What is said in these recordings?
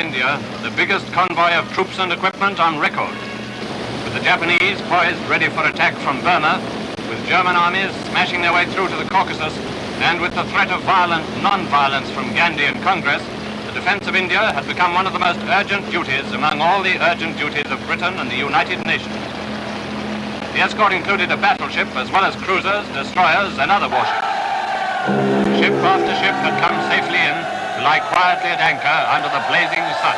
India, the biggest convoy of troops and equipment on record. With the Japanese poised ready for attack from Burma, with German armies smashing their way through to the Caucasus, and with the threat of violent non-violence from Gandhi and Congress, the defense of India had become one of the most urgent duties among all the urgent duties of Britain and the United Nations. The escort included a battleship as well as cruisers, destroyers, and other warships. Ship after ship had come safely in to lie quietly at anchor under the blazing sun.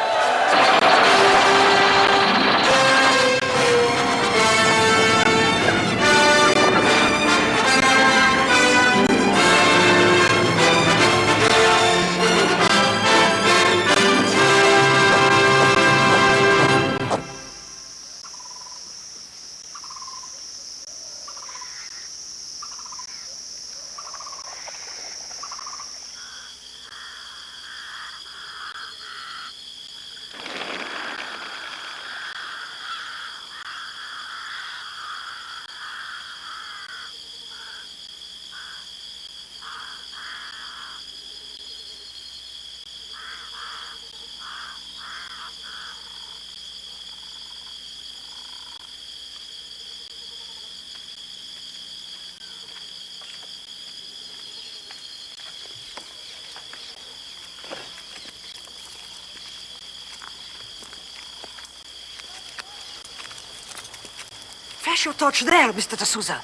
Flash your torch there, Mr. D'Souza.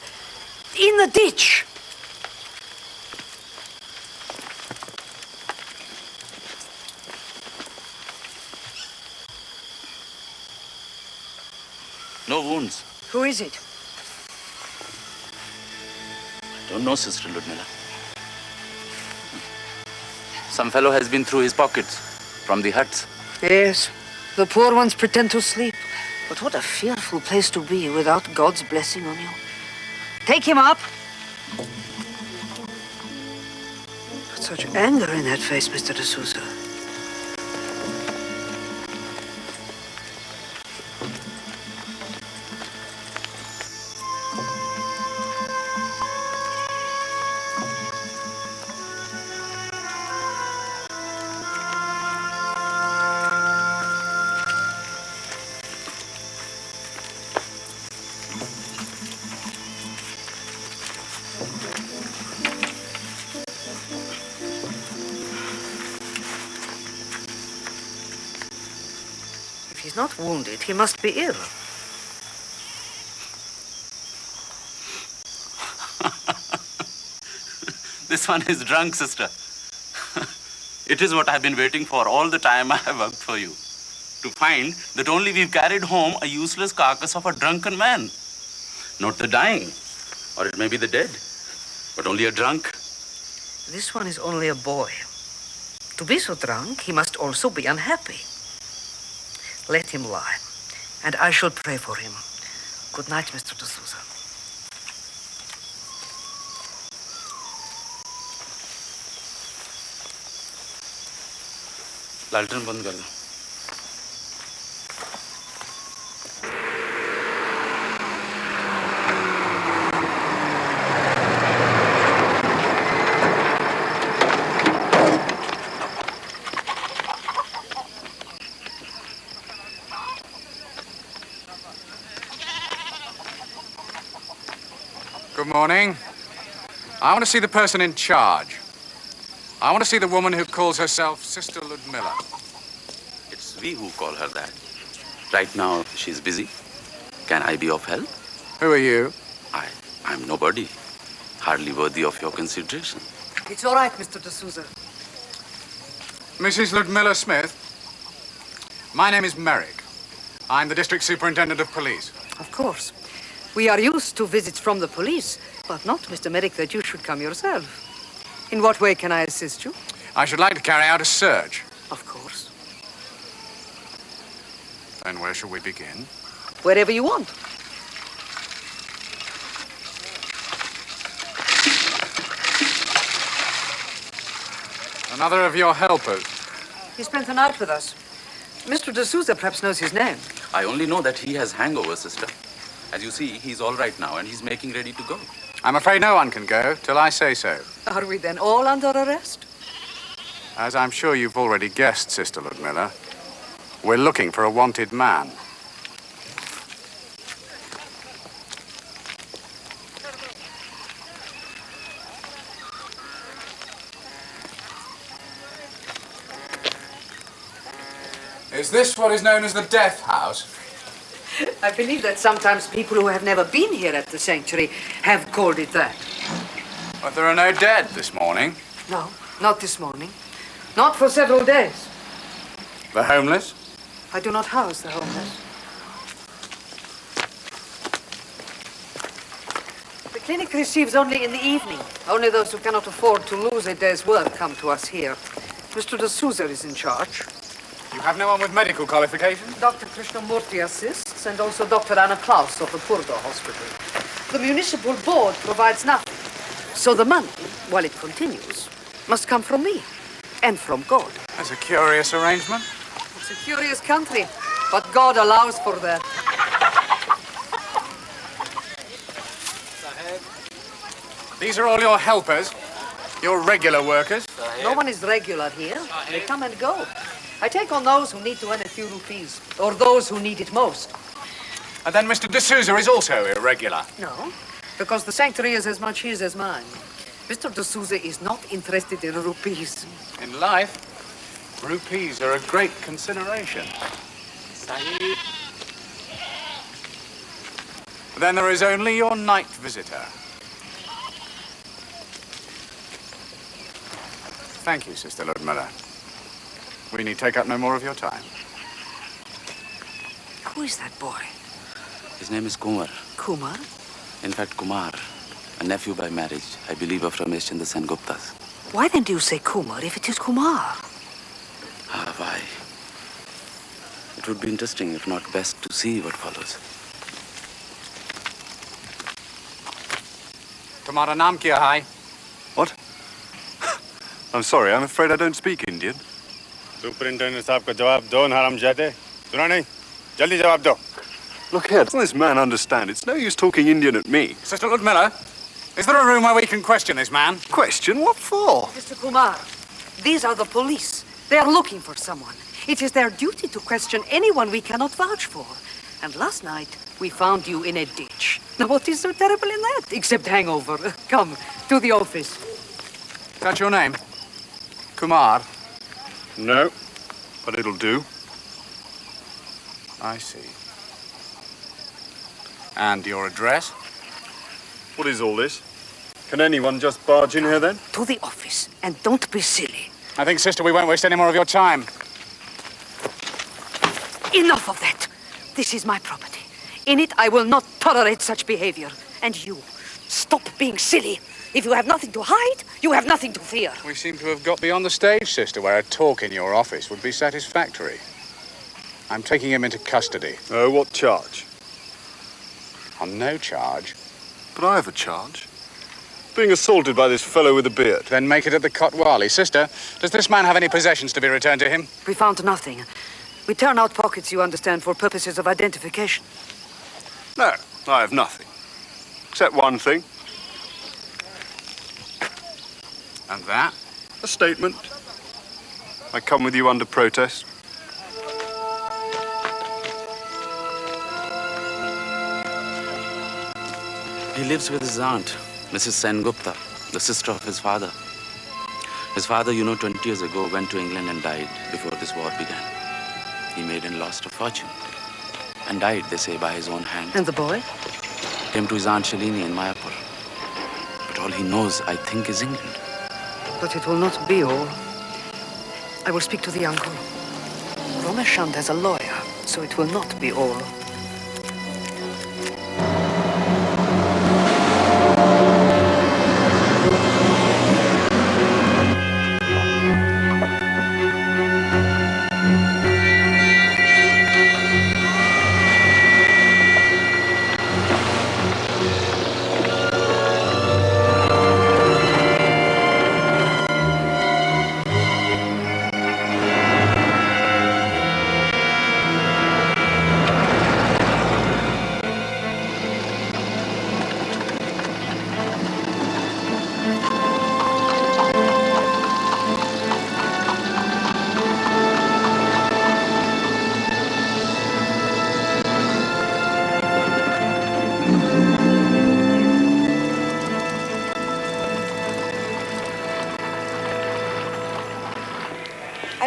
In the ditch. No wounds. Who is it? I don't know, Sister Ludmilla. Some fellow has been through his pockets from the huts. Yes, the poor ones pretend to sleep. But what a fearful place to be without God's blessing on you. Take him up. But such anger in that face, Mr. D'Souza. If he's not wounded, he must be ill. This one is drunk, sister. It is what I've been waiting for all the time I have worked for you. To find that only we've carried home a useless carcass of a drunken man. Not the dying, or it may be the dead, but only a drunk. This one is only a boy. To be so drunk, he must also be unhappy. Let him lie, and I shall pray for him. Good night, Mr. D'Souza. लालटेन बंद कर दो. Good morning. I want to see the person in charge. I want to see the woman who calls herself Sister Ludmilla. It's we who call her that. Right now, she's busy. Can I be of help? Who are you? I'm nobody. Hardly worthy of your consideration. It's all right, Mr. D'Souza. Mrs. Ludmilla Smith. My name is Merrick. I'm the District Superintendent of Police. Of course. We are used to visits from the police, but not, Mr. Merrick, that you should come yourself. In what way can I assist you? I should like to carry out a search. Of course. Then where shall we begin? Wherever you want. Another of your helpers. He spent the night with us. Mr. D'Souza perhaps knows his name. I only know that he has hangover, sister. As you see, he's all right now and he's making ready to go. I'm afraid no one can go till I say so. Are we then all under arrest? As I'm sure you've already guessed, Sister Ludmilla, We're looking for a wanted man. Is this what is known as the death house? I believe that sometimes people who have never been here at the sanctuary have called it that. But there are no dead this morning. No, not this morning. Not for several days. The homeless? I do not house the homeless. The clinic receives only in the evening. Only those who cannot afford to lose a day's work come to us here. Mr. D'Souza is in charge. You have no one with medical qualifications? Dr. Krishnamurti assists, and also Dr. Anna Klaus of the Purdo Hospital. The municipal board provides nothing. So the money, while it continues, must come from me and from God. That's a curious arrangement. It's a curious country, but God allows for that. These are all your helpers? Your regular workers? No one is regular here. They come and go. I take on those who need to earn a few rupees, or those who need it most. And then Mr. D'Souza is also irregular. No, because the sanctuary is as much his as mine. Mr. D'Souza is not interested in rupees. In life, rupees are a great consideration. Then there is only your night visitor. Thank you, Sister Ludmilla. We need take up no more of your time. Who is that boy? His name is Kumar. Kumar? In fact, Kumar, a nephew by marriage, I believe, of Ramesh and the Senguptas. Why then do you say Kumar if it is Kumar? Why? It would be interesting, if not best, to see what follows. Tumhara naam kya hai? What? I'm sorry, I'm afraid I don't speak Indian. Superintendent साहब का जवाब दो हरामजादे सुना नहीं जल्दी जवाब दो Look here, doesn't this man understand? It's no use talking Indian at me. Sister Ludmilla, is there a room where we can question this man? Question? What for? Mr. Kumar, these are the police. They are looking for someone. It is their duty to question anyone we cannot vouch for. And last night, we found you in a ditch. Now, what is so terrible in that? Except hangover. Come, to the office. Is that your name? Kumar? No, but it'll do. I see. And your address? What is all this? Can anyone just barge in here then? To the office, and don't be silly. I think, sister, we won't waste any more of your time. Enough of that. This is my property. In it, I will not tolerate such behavior. And you, stop being silly. If you have nothing to hide, you have nothing to fear. We seem to have got beyond the stage, sister, where a talk in your office would be satisfactory. I'm taking him into custody. Oh, what charge? On no charge. But I have a charge. Being assaulted by this fellow with a beard. Then make it at the Kotwali. Sister, does this man have any possessions to be returned to him? We found nothing. We turn out pockets, you understand, for purposes of identification. No, I have nothing. Except one thing. And that? A statement. I come with you under protest. He lives with his aunt, Mrs. Sengupta, the sister of his father. His father, 20 years ago, went to England and died before this war began. He made and lost a fortune. And died, they say, by his own hand. And the boy? Came to his aunt Shalini in Mayapur. But all he knows, I think, is England. But it will not be all. I will speak to the uncle. Rameshand has a lawyer, so it will not be all.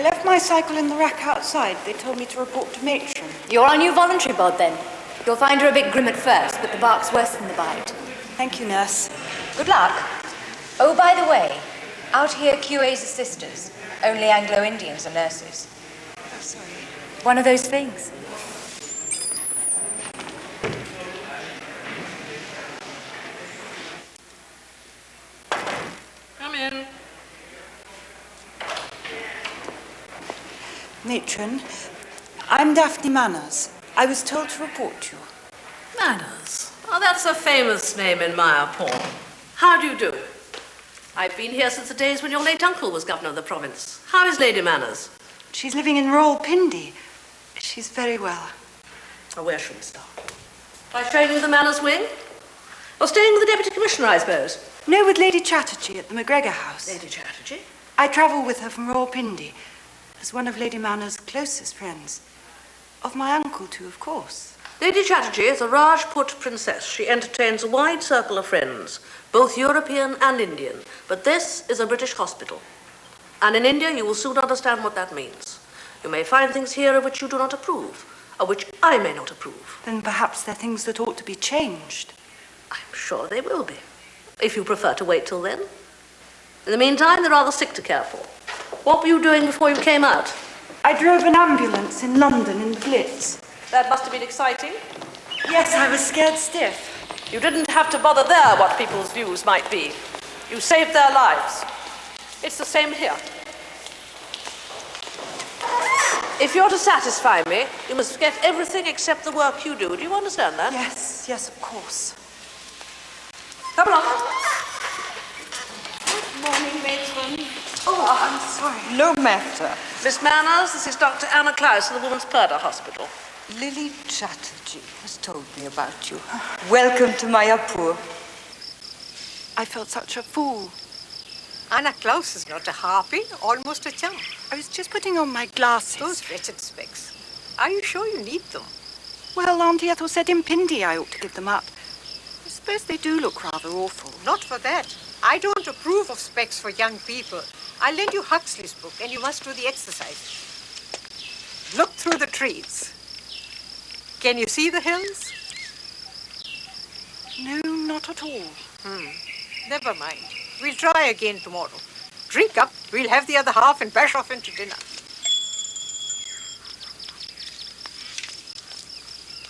I left my cycle in the rack outside. They told me to report to matron. You're our new voluntary bod, then. You'll find her a bit grim at first, but the bark's worse than the bite. Thank you, nurse. Good luck. Oh, by the way, out here QAs are sisters. Only Anglo-Indians are nurses. Oh, sorry. One of those things. Come in. Matron, I'm Daphne Manners. I was told to report to you. Manners. Oh, that's a famous name in Mayapur. How do you do? I've been here since the days when your late uncle was governor of the province. How is Lady Manners? She's living in Rawalpindi. She's very well. Oh, where should we start? By showing you the Manners wing? Or staying with the Deputy Commissioner, I suppose? No, with Lady Chatterjee at the McGregor house. Lady Chatterjee? I travel with her from Rawalpindi as one of Lady Manners' closest friends. Of my uncle, too, of course. Lady Chatterjee is a Rajput princess. She entertains a wide circle of friends, both European and Indian. But this is a British hospital. And in India, you will soon understand what that means. You may find things here of which you do not approve, of which I may not approve. Then perhaps they're things that ought to be changed. I'm sure they will be, if you prefer to wait till then. In the meantime, they're rather sick to care for. What were you doing before you came out? I drove an ambulance in London in the Blitz. That must have been exciting. Yes, I was scared stiff. You didn't have to bother there what people's views might be. You saved their lives. It's the same here. If you're to satisfy me, you must forget everything except the work you do. Do you understand that? Yes, yes, of course. Come along. Good morning, matron. Oh, I'm sorry. No matter. Miss Manners, this is Dr. Anna Klaus of the Women's Purdah Hospital. Lily Chatterjee has told me about you. Welcome to Mayapur. I felt such a fool. Anna Klaus is not a harpy, almost a chum. I was just putting on my glasses. Those wretched specs. Are you sure you need them? Well, Auntie Ethel said in Pindi I ought to give them up. I suppose they do look rather awful. Not for that. I don't approve of specs for young people. I'll lend you Huxley's book and you must do the exercise. Look through the trees. Can you see the hills? No, not at all. Never mind. We'll try again tomorrow. Drink up. We'll have the other half and bash off into dinner.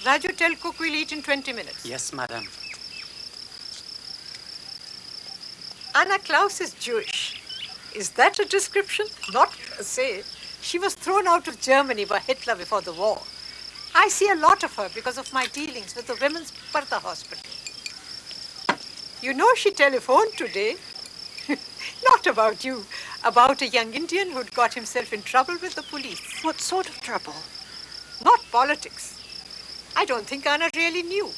Raju, tell cook we'll eat in 20 minutes. Yes, madam. Anna Klaus is Jewish. Is that a description? Not per se. She was thrown out of Germany by Hitler before the war. I see a lot of her because of my dealings with the Women's Purdah Hospital. You know, she telephoned today. Not about you. About a young Indian who'd got himself in trouble with the police. What sort of trouble? Not politics. I don't think Anna really knew.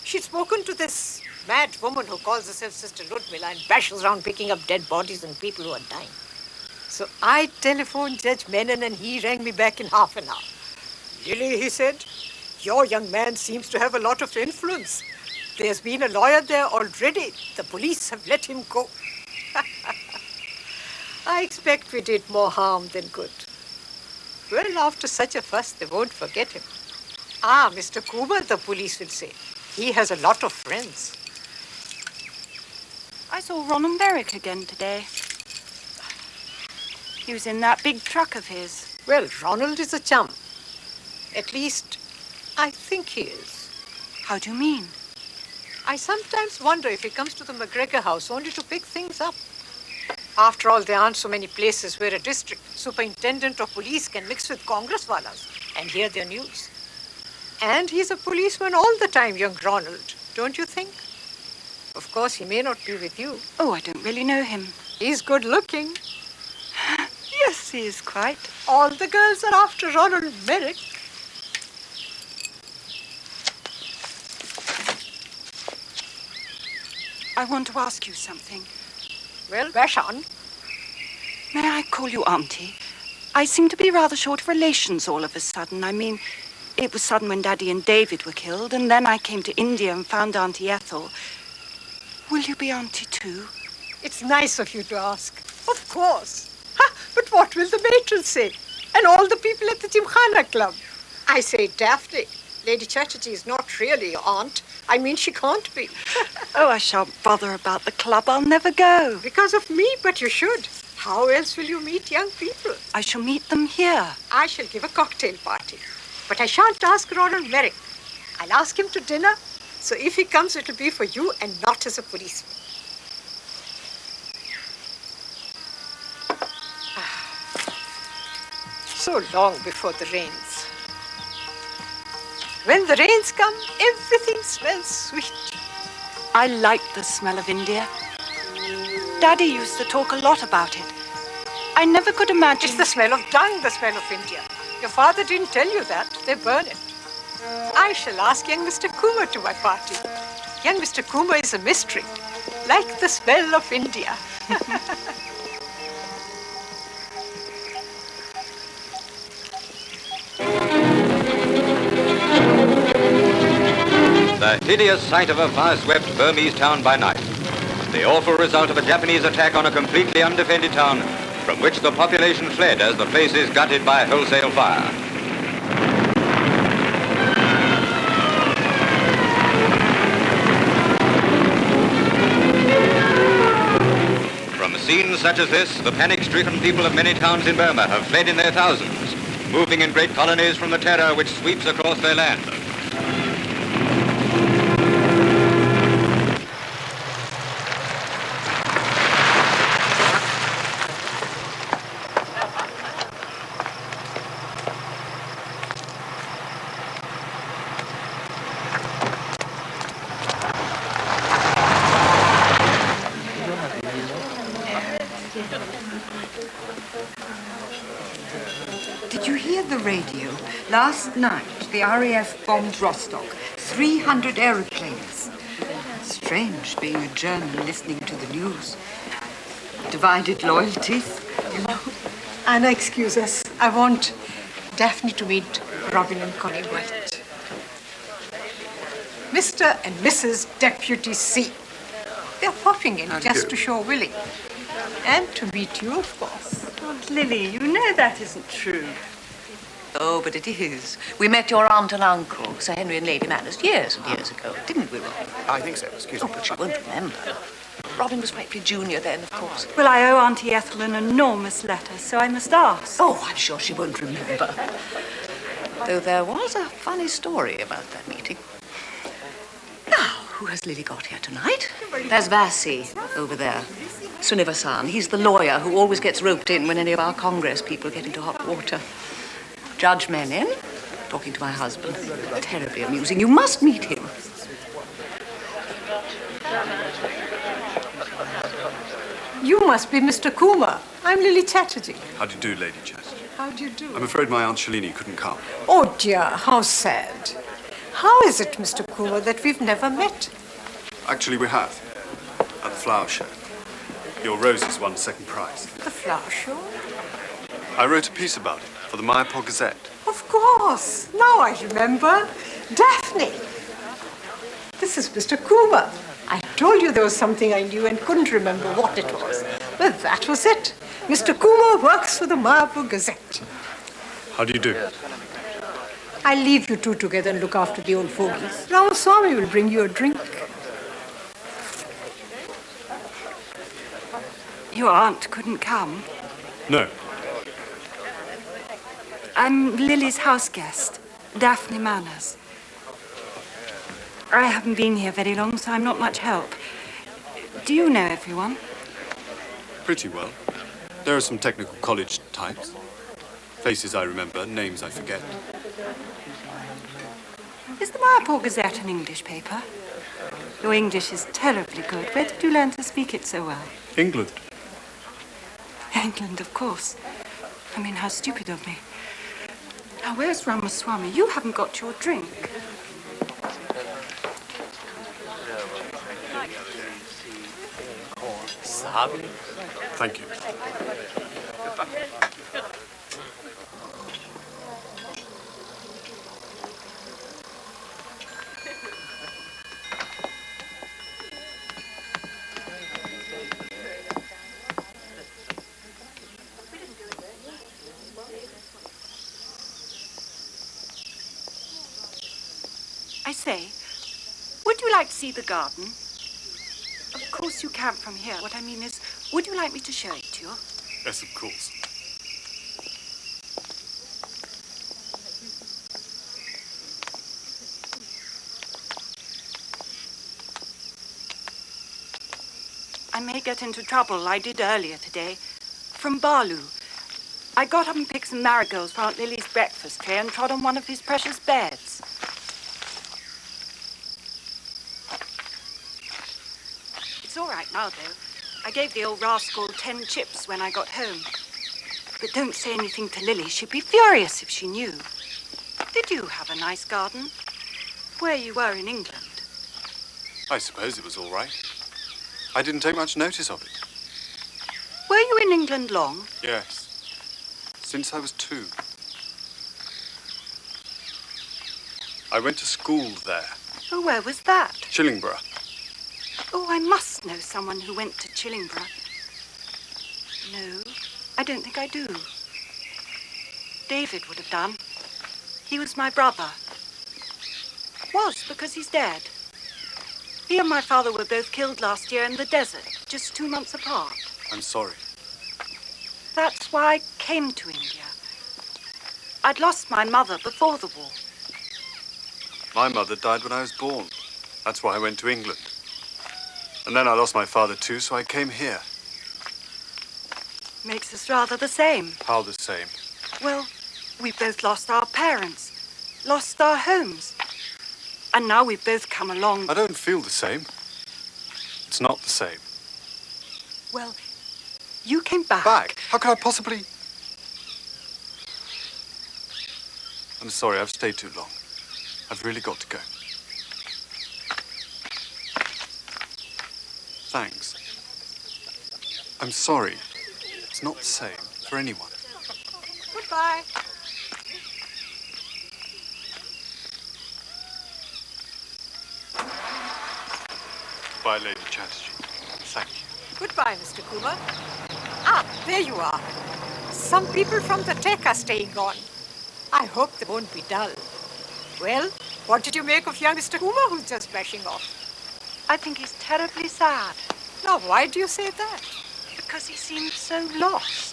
She'd spoken to this mad woman who calls herself Sister Ludmilla and bashes around picking up dead bodies and people who are dying. So I telephoned Judge Menon and he rang me back in half an hour. Lily, he said, your young man seems to have a lot of influence. There's been a lawyer there already. The police have let him go. I expect we did more harm than good. Well, after such a fuss, they won't forget him. Ah, Mr. Cooper, the police will say. He has a lot of friends. I saw Ronald Merrick again today. He was in that big truck of his. Well, Ronald is a chum. At least, I think he is. How do you mean? I sometimes wonder if he comes to the McGregor house only to pick things up. After all, there aren't so many places where a district superintendent or police can mix with Congresswalas and hear their news. And he's a policeman all the time, young Ronald, don't you think? Of course, he may not be with you. Oh, I don't really know him. He's good looking. Yes, he is quite. All the girls are after Ronald Merrick. I want to ask you something. Well, bash on. May I call you Auntie? I seem to be rather short of relations all of a sudden. I mean, it was sudden when Daddy and David were killed, and then I came to India and found Auntie Ethel. Will you be Auntie too? It's nice of you to ask. Of course. But what will the matron say? And all the people at the Gymkhana Club? I say, Daphne, Lady Chatterjee is not really your aunt. I mean, she can't be. Oh, I shan't bother about the club. I'll never go. Because of me, but you should. How else will you meet young people? I shall meet them here. I shall give a cocktail party. But I shan't ask Ronald Merrick. I'll ask him to dinner. So if he comes, it'll be for you and not as a policeman. So long before the rains. When the rains come, everything smells sweet. I like the smell of India. Daddy used to talk a lot about it. I never could imagine... It's the smell of dung, the smell of India. Your father didn't tell you that. They burn it. I shall ask young Mr. Kumar to my party. Young Mr. Kumar is a mystery, like the smell of India. The hideous sight of a fire-swept Burmese town by night. The awful result of a Japanese attack on a completely undefended town from which the population fled as the place is gutted by wholesale fire. From scenes such as this, the panic-stricken people of many towns in Burma have fled in their thousands, moving in great colonies from the terror which sweeps across their land. Did you hear the radio? Last night, the RAF bombed Rostock. 300 aeroplanes. Strange being a German listening to the news. Divided loyalties, you know. Anna, excuse us. I want Daphne to meet Robin and Connie White. Mr. and Mrs. Deputy C. They're popping in just to show Willie. And to meet you, of course. Aunt Lily, you know that isn't true. Oh, but it is. We met your aunt and uncle, Sir Henry and Lady Manners, years and years ago, didn't we, Robin? I think so, excuse me. Oh, but you won't remember. Robin was quite junior then, of course. Well, I owe Auntie Ethel an enormous letter, so I must ask. Oh, I'm sure she won't remember. Though there was a funny story about that meeting. Now, who has Lily got here tonight? There's Vasi over there. Sunivasan. He's the lawyer who always gets roped in when any of our Congress people get into hot water. Judge Menin, talking to my husband. Terribly amusing. You must meet him. You must be Mr. Kumar. I'm Lily Chatterjee. How do you do, Lady Chatterjee? How do you do? I'm afraid my Aunt Shalini couldn't come. Oh, dear, how sad. How is it, Mr. Kumar, that we've never met? Actually, we have. At the flower show. Your roses won second prize. The flower show? I wrote a piece about it for the Mayapur Gazette. Of course. Now I remember. Daphne. This is Mr. Kumar. I told you there was something I knew and couldn't remember what it was. Well, that was it. Mr. Kumar works for the Mayapur Gazette. How do you do? I'll leave you two together and look after the old fogies. Ramaswamy will bring you a drink. Your aunt couldn't come. No. I'm Lily's house guest, Daphne Manners. I haven't been here very long, so I'm not much help. Do you know everyone? Pretty well. There are some technical college types. Faces I remember, names I forget. Is the Mayapur Gazette an English paper? Your English is terribly good. Where did you learn to speak it so well? England. England, of course. I mean, how stupid of me. Now, where's Ramaswamy? You haven't got your drink. Thank you. would you like to see the garden? Of course you can't from here. What I mean is, would you like me to show it to you? Yes, of course. I may get into trouble. I did earlier today. From Barloo. I got up and picked some marigolds for Aunt Lily's breakfast tray and trod on one of his precious beds. It's all right now, though. I gave the old rascal 10 chips when I got home. But don't say anything to Lily. She'd be furious if she knew. Did you have a nice garden? Where you were in England? I suppose it was all right. I didn't take much notice of it. Were you in England long? Yes. Since I was 2. I went to school there. Oh, where was that? Chillingborough. Oh, I must know someone who went to Chillingborough. No, I don't think I do. David would have done. He was my brother. Was, because he's dead. He and my father were both killed last year in the desert, just 2 months apart. I'm sorry. That's why I came to India. I'd lost my mother before the war. My mother died when I was born. That's why I went to England. And then I lost my father too, so I came here. Makes us rather the same. How the same? Well, we both lost our parents, lost our homes. And now we've both come along. I don't feel the same. It's not the same. Well, you came back. Back? How could I possibly... I'm sorry, I've stayed too long. I've really got to go. Thanks. I'm sorry. It's not the same for anyone. Goodbye. Bye, Lady Chatterjee. Thank you. Goodbye, Mr. Kumar. Ah, there you are. Some people from the tech are staying on. I hope they won't be dull. Well, what did you make of young Mr. Kumar who's just splashing off? I think he's terribly sad. Now, why do you say that? Because he seems so lost.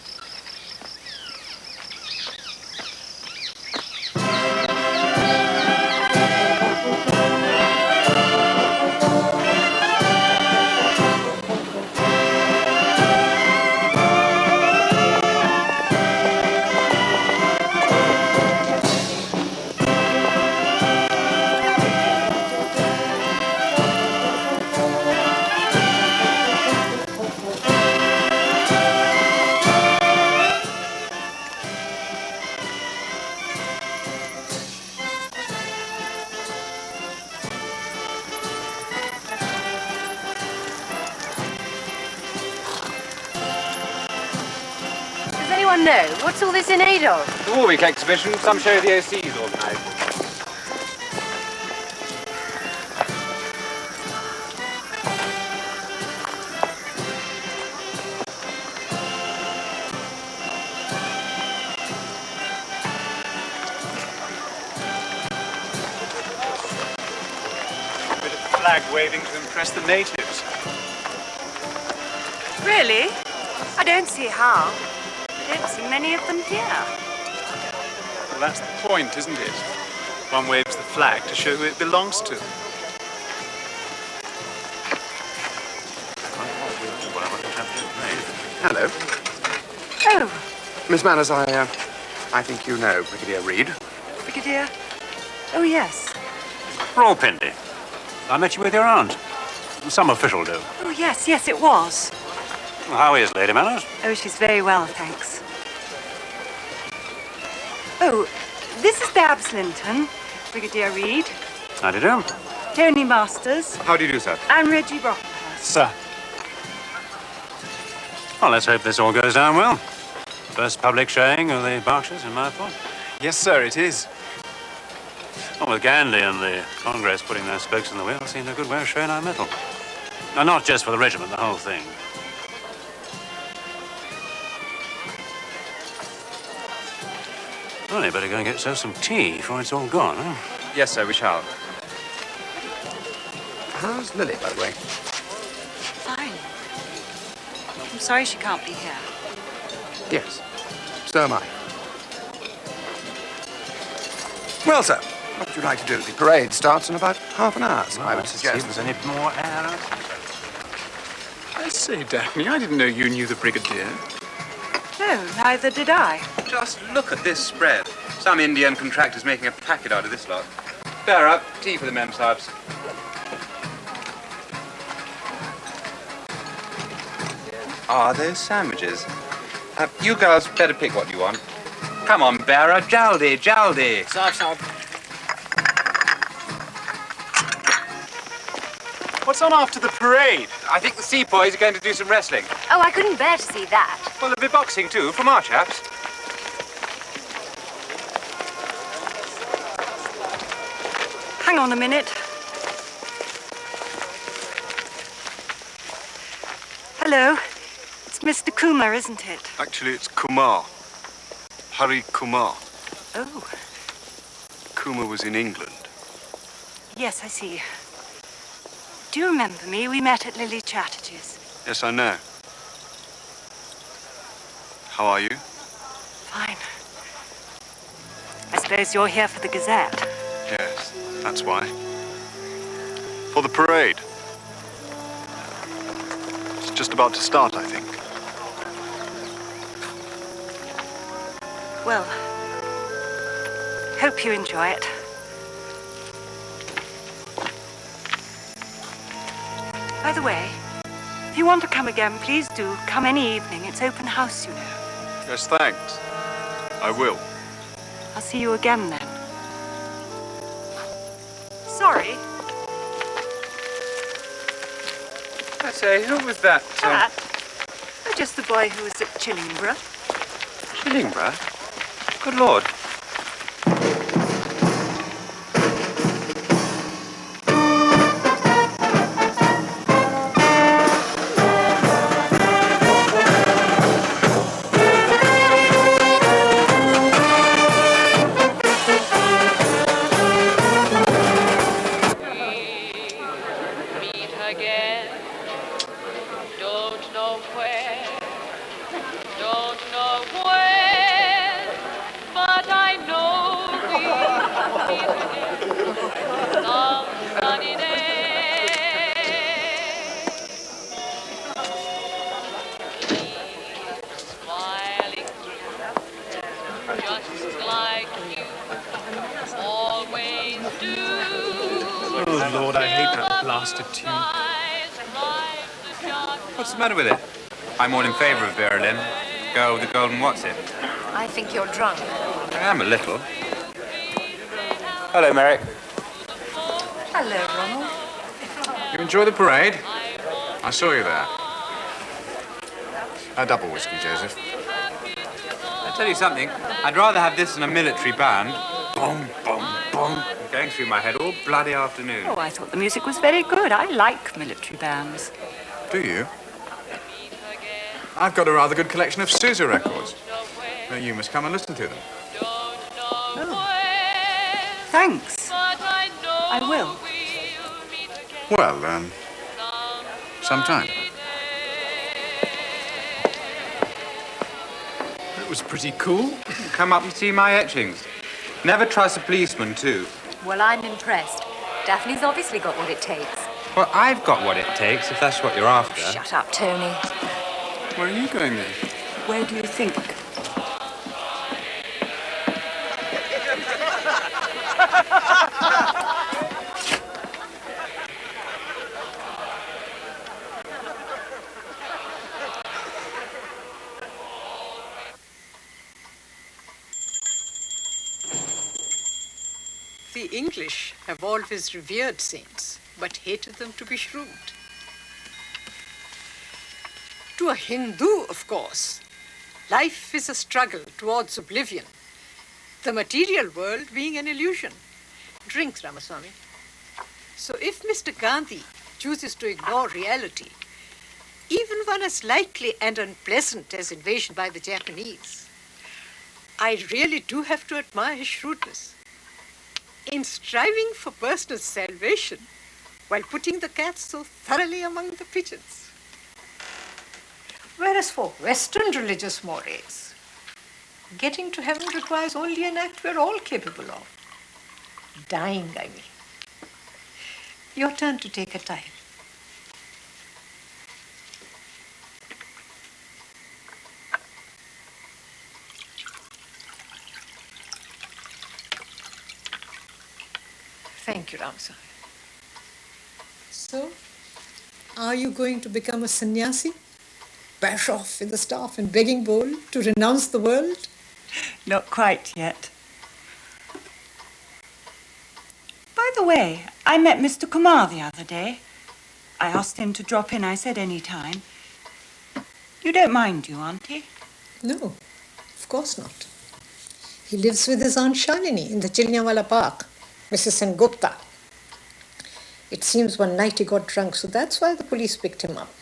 No. What's all this in aid of? The Warwick exhibition, some show the OC's organised. A bit of flag waving to impress the natives. Really? I don't see how. I don't see many of them here. Well, that's the point, isn't it? One waves the flag to show who it belongs to. Hello. Oh, Miss Manners, I think you know Brigadier Reed. Brigadier? Oh, yes. Rawpindy. I met you with your aunt. Some official do. Oh, yes, it was. Well, how is Lady Manners? Oh, she's very well, thanks. Oh, this is Babs Linton, Brigadier Reed. How do you do? Tony Masters. How do you do, sir? And Reggie Brocklehurst. Sir. Well, let's hope this all goes down well. First public showing of the Berkshires in my thought. Yes, sir, it is. Well, with Gandhi and the Congress putting their spokes in the wheel, it seemed a good way of showing our mettle. And not just for the regiment, the whole thing. Well, you better go and get yourself some tea before it's all gone, huh? Yes, sir, we shall. How's Lily, by the way? Fine. I'm sorry she can't be here. Yes. So am I. Well, sir, what would you like to do? The parade starts in about half an hour, so I would suggest there's any more air. I say, Daphne, I didn't know you knew the Brigadier. No, neither did I. Just look at this spread. Some Indian contractor's making a packet out of this lot. Bear up. Tea for the mem sahibs. Are those sandwiches? You girls better pick what you want. Come on, Bearer. Jaldi, jaldi. Sahib. What's on after the parade? I think the sepoys are going to do some wrestling. Oh, I couldn't bear to see that. Well, there'll be boxing, too, from our chaps. Hang on a minute. Hello. It's Mr. Kumar, isn't it? Actually, it's Kumar. Hari Kumar. Oh, Kumar was in England. yes, I see. Do you remember me? We met at Lily Chatterjee. Yes, I know. How are you? Fine. I suppose you're here for the Gazette. Yes, that's why. For the parade. It's just about to start, I think. Well, hope you enjoy it. By the way, if you want to come again, please do. Come any evening. It's open house, you know. Yes, thanks. I will. I'll see you again then. Sorry. I say, who was that? Pat. Oh, just the boy who was at Chillingborough. Chillingborough? Good Lord. Oh, Lord, I hate that blasted tune. What's the matter with it? I'm all in favour of Berlin. Girl with the golden what's it? I think you're drunk. I am a little. Hello, Merrick. Hello, Ronald. You enjoy the parade? I saw you there. A double whiskey, Joseph. I'll tell you something. I'd rather have this than a military band. Boom, boom, boom. Going through my head all bloody afternoon. Oh, I thought the music was very good. I like military bands. Do you? I've got a rather good collection of Sousa records. You must come and listen to them. Oh. Thanks. I will. Well, sometime. It was pretty cool. Come up and see my etchings. Never trust a policeman, too. Well, I'm impressed. Daphne's obviously got what it takes. Well, I've got what it takes, if that's what you're after. Shut up, Tony. Where are you going then? Where do you think? The English have always revered saints, but hated them to be shrewd. To a Hindu, of course, life is a struggle towards oblivion, the material world being an illusion. Drink, Ramaswamy. So if Mr. Gandhi chooses to ignore reality, even one as likely and unpleasant as invasion by the Japanese, I really do have to admire his shrewdness. In striving for personal salvation, while putting the cats so thoroughly among the pigeons. Whereas for Western religious mores, getting to heaven requires only an act we're all capable of. Dying, I mean. Your turn to take a time. Thank you, Ramsar. So, are you going to become a sannyasi? Bash off with the staff and begging bowl to renounce the world? Not quite yet. By the way, I met Mr. Kumar the other day. I asked him to drop in. I said any time. You don't mind, do you, Auntie? No, of course not. He lives with his Aunt Shalini in the Chilniawala Park, Mrs. Sengupta. It seems one night he got drunk, so that's why the police picked him up.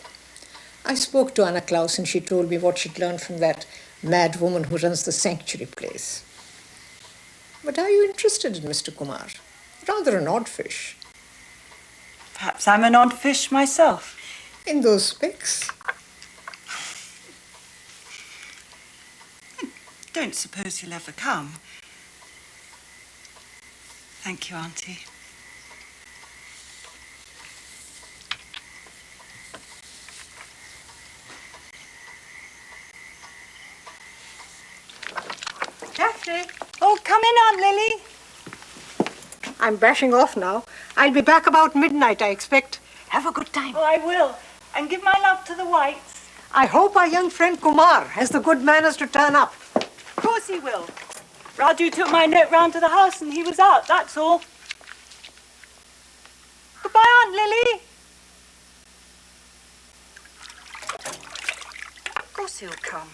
I spoke to Anna Klaus and she told me what she'd learned from that mad woman who runs the sanctuary place. But are you interested in Mr. Kumar? Rather an odd fish. Perhaps I'm an odd fish myself. In those specs? Don't suppose he'll ever come. Thank you, Auntie. Daphne! Oh, come in, Aunt Lily. I'm bashing off now. I'll be back about midnight, I expect. Have a good time. Oh, I will. And give my love to the Whites. I hope our young friend Kumar has the good manners to turn up. Of course he will. Raju took my note round to the house and he was out, that's all. Goodbye, Aunt Lily. Of course he'll come.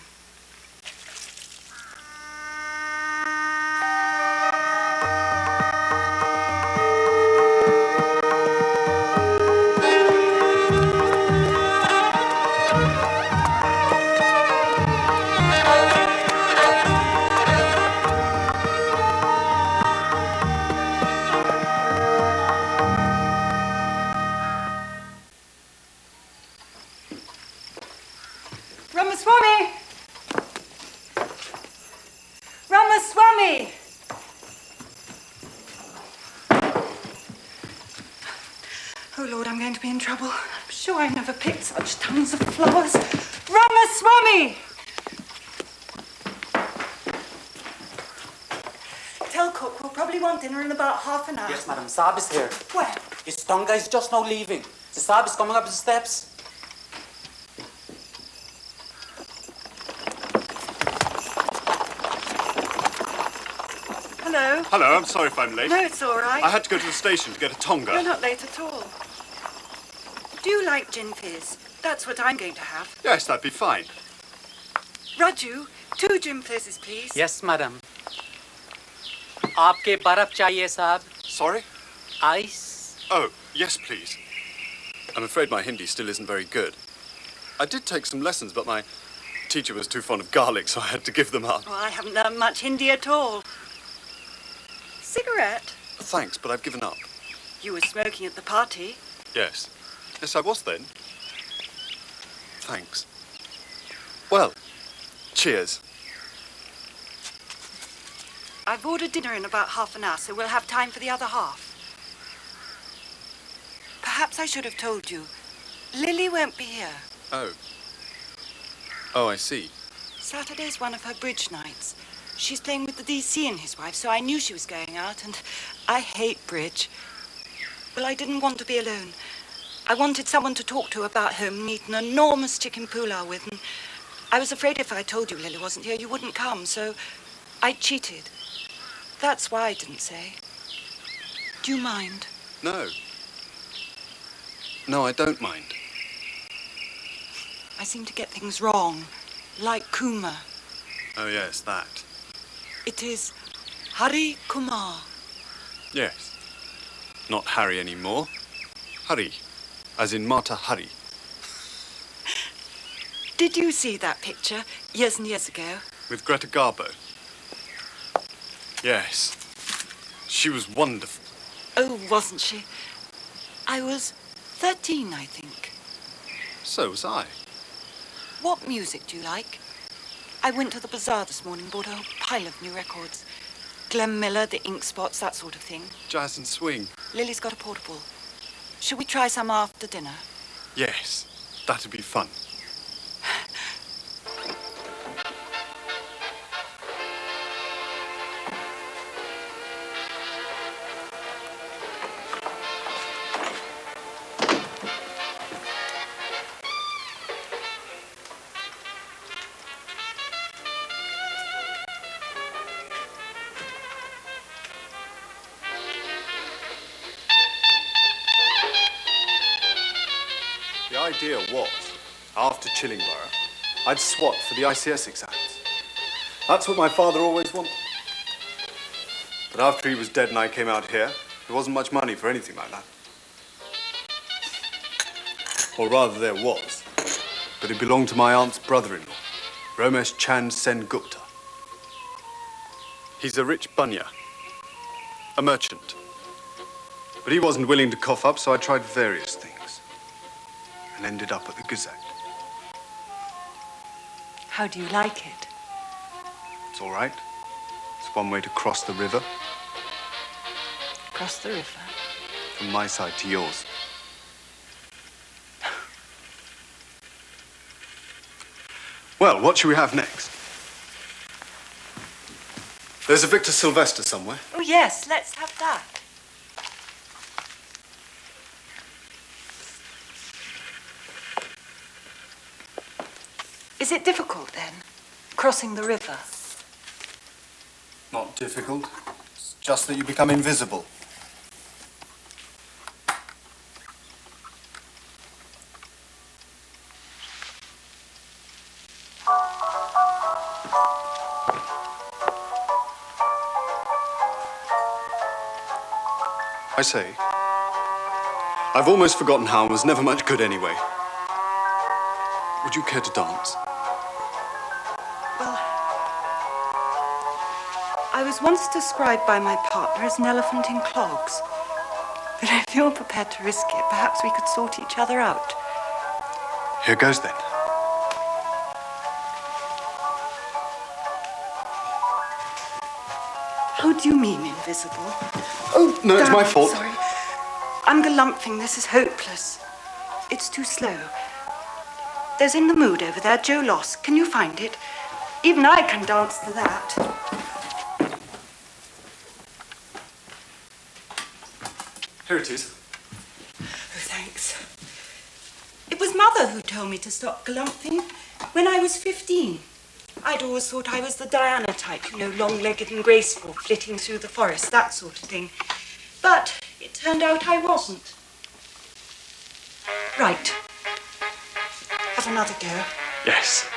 Ramaswamy! Ramaswamy! Oh, Lord, I'm going to be in trouble. I'm sure I never picked such tons of flowers. Ramaswamy! Tell cook we'll probably want dinner in about half an hour. Yes, madam. Saab is here. Where? His tonga is just now leaving. The Saab is coming up the steps. Hello. Hello, I'm sorry if I'm late. No, it's all right. I had to go to the station to get a tonga. You're not late at all. Do you like gin fizz? That's what I'm going to have. Yes, that'd be fine. Raju, 2 gin fizzes, please. Yes, madam. आपके बर्फ चाहिए साहब? Sorry? Ice? Oh, yes, please. I'm afraid my Hindi still isn't very good. I did take some lessons, but my teacher was too fond of garlic, so I had to give them up. Well, I haven't learned much Hindi at all. Cigarette? Thanks, but I've given up. You were smoking at the party. Yes. Yes, I was then. Thanks. Well, cheers. I've ordered dinner in about half an hour, so we'll have time for the other half. Perhaps I should have told you. Lily won't be here. Oh. Oh, I see. Saturday's one of her bridge nights. She's playing with the DC and his wife, so I knew she was going out, and I hate bridge. Well, I didn't want to be alone. I wanted someone to talk to about home and eat an enormous chicken pulao with, and I was afraid if I told you Lily wasn't here, you wouldn't come, so I cheated. That's why I didn't say. Do you mind? No. No, I don't mind. I seem to get things wrong, like Kumar. Oh, yes, that. It is Hari Kumar. Yes. Not Harry anymore. Hari. As in Mata Hari. Did you see that picture years and years ago? With Greta Garbo. Yes. She was wonderful. Oh, wasn't she? I was 13, I think. So was I. What music do you like? I went to the bazaar this morning, bought a pile of new records. Glenn Miller, the Ink Spots, that sort of thing. Jazz and swing. Lily's got a portable. Shall we try some after dinner? Yes, that'd be fun. The idea was, after Chillingborough, I'd swat for the ICS exams. That's what my father always wanted. But after he was dead and I came out here, there wasn't much money for anything like that. Or rather, there was. But it belonged to my aunt's brother-in-law, Romesh Chand Sen Gupta. He's a rich bunya, a merchant. But he wasn't willing to cough up, so I tried various things. And ended up at the Gazette. How do you like it? It's all right. It's one way to cross the river. Cross the river? From my side to yours. Well, what shall we have next? There's a Victor Sylvester somewhere. Oh, yes, let's have that. Is it difficult, then, crossing the river? Not difficult. It's just that you become invisible. I say, I've almost forgotten how and was never much good anyway. Would you care to dance? Well, I was once described by my partner as an elephant in clogs. But if you're prepared to risk it, perhaps we could sort each other out. Here goes then. How do you mean invisible? Oh, no, it's Damn, my fault. Sorry. I'm galumphing. This is hopeless. It's too slow. There's In the Mood over there, Joe Loss. Can you find it? Even I can dance to that. Here it is. Oh, thanks. It was Mother who told me to stop galumphing when I was 15. I'd always thought I was the Diana type, you know, long-legged and graceful, flitting through the forest, that sort of thing. But it turned out I wasn't. Right. Have another go. Yes.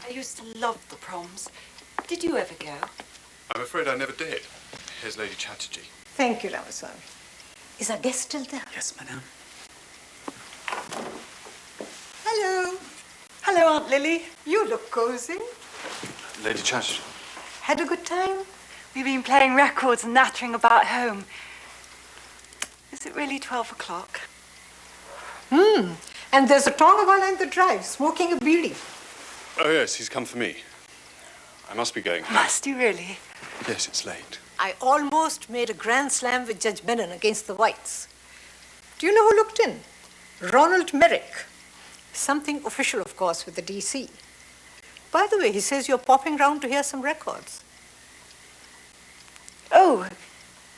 I used to love the proms. Did you ever go? I'm afraid I never did. Here's Lady Chatterjee. Thank you, Ramaswamy. Is our guest still there? Yes, madame. Hello. Hello, Aunt Lily. You look cozy. Lady Chatterjee. Had a good time? We've been playing records and nattering about home. Is it really 12 o'clock? And there's a Tongavala in the drive, smoking a beedi. Oh, yes, he's come for me. I must be going. Must you really? Yes, it's late. I almost made a grand slam with Judge Menon against the Whites. Do you know who looked in? Ronald Merrick. Something official, of course, with the DC. By the way, he says you're popping round to hear some records. Oh,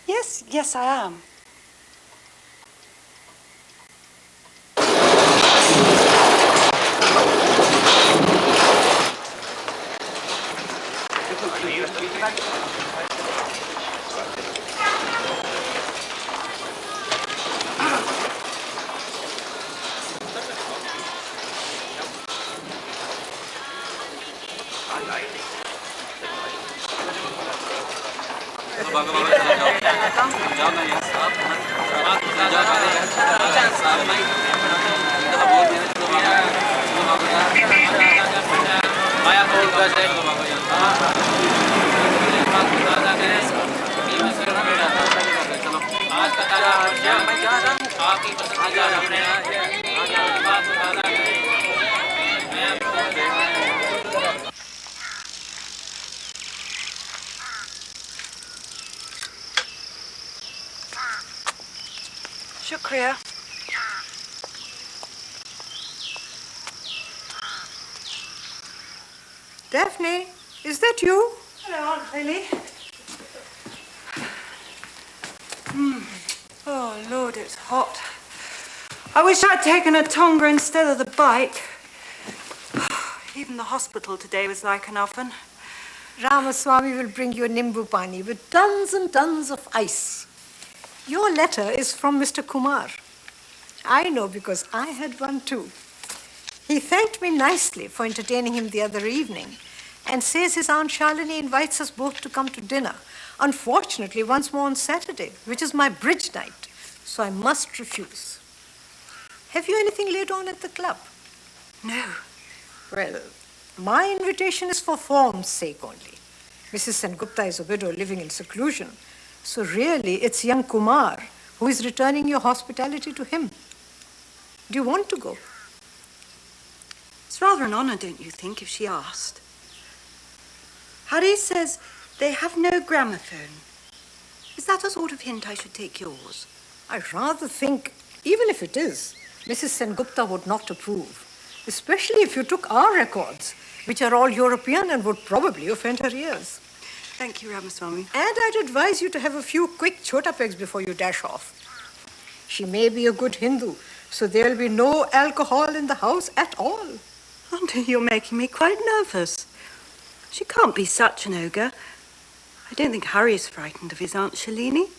yes, I am. Shukriya. Daphne, is that you? Hello, Aunt Lily. Oh, Lord, it's hot. I wish I'd taken a tonga instead of the bike. Even the hospital today was like an oven. Ramaswamy will bring you a nimbu pani with tons and tons of ice. Your letter is from Mr. Kumar. I know because I had one too. He thanked me nicely for entertaining him the other evening and says his Aunt Shalini invites us both to come to dinner. Unfortunately, once more on Saturday, which is my bridge night, so I must refuse. Have you anything later on at the club? No. Well, my invitation is for form's sake only. Mrs. Sengupta is a widow living in seclusion, so really it's young Kumar who is returning your hospitality to him. Do you want to go? It's rather an honor, don't you think, if she asked? Harry says they have no gramophone. Is that a sort of hint I should take yours? I rather think, even if it is, Mrs. Sengupta would not approve, especially if you took our records, which are all European and would probably offend her ears. Thank you, Ramaswamy. And I'd advise you to have a few quick chota pegs before you dash off. She may be a good Hindu, so there'll be no alcohol in the house at all. Auntie, you're making me quite nervous. She can't be such an ogre. I don't think Harry is frightened of his Aunt Shalini.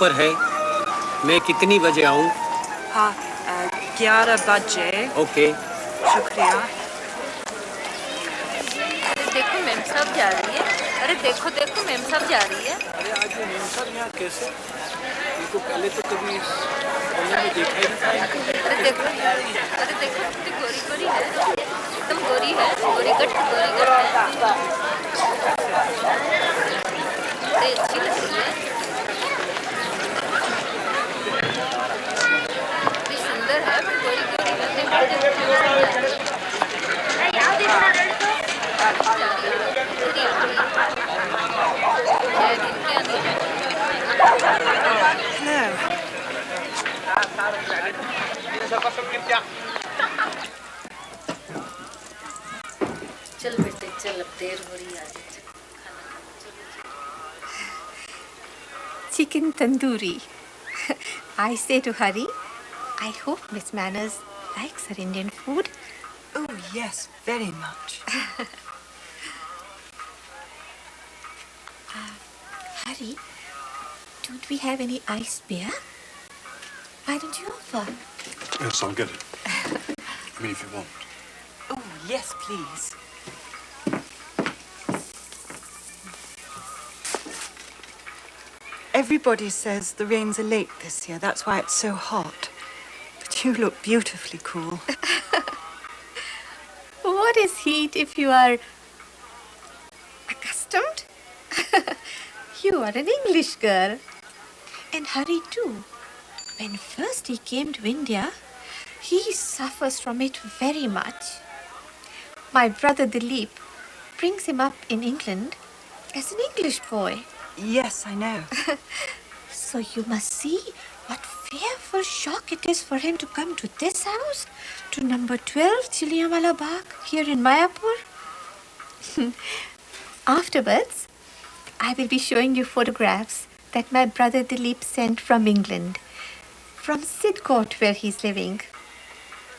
ऊपर है मैं कितनी बजे आऊं? हाँ 11 बजे. Okay. शुक्रिया. देखो मेम साहब जा रही है. अरे देखो देखो मेम साहब जा रही है. अरे आज ये मेम साहब यहाँ कैसे? इनको पहले तो कभी में देखा ही नहीं. अरे देखो कितनी गोरी गोरी है. एकदम गोरी है. गोरी गट है. बड़ी अच्छी लग रही है. बड़ी सुंदर है. गोरी गोरी है. चल बेटे चल अब देर हो रही है. Chicken tandoori. I say to Hari, I hope Miss Manners likes her Indian food. Oh, yes, very much. Harry, don't we have any iced beer? Why don't you offer? Yes, I'll get it. I mean, if you want. Oh, yes, please. Everybody says the rains are late this year. That's why it's so hot. But you look beautifully cool. What is heat if you are accustomed? You are an English girl. And Harry too. When first he came to India, he suffers from it very much. My brother Dilip brings him up in England as an English boy. Yes, I know. So you must see what fearful shock it is for him to come to this house, to number 12 Chiliamala Bagh, here in Mayapur. Afterwards, I will be showing you photographs that my brother Dilip sent from England, from Sidcourt, where he's living.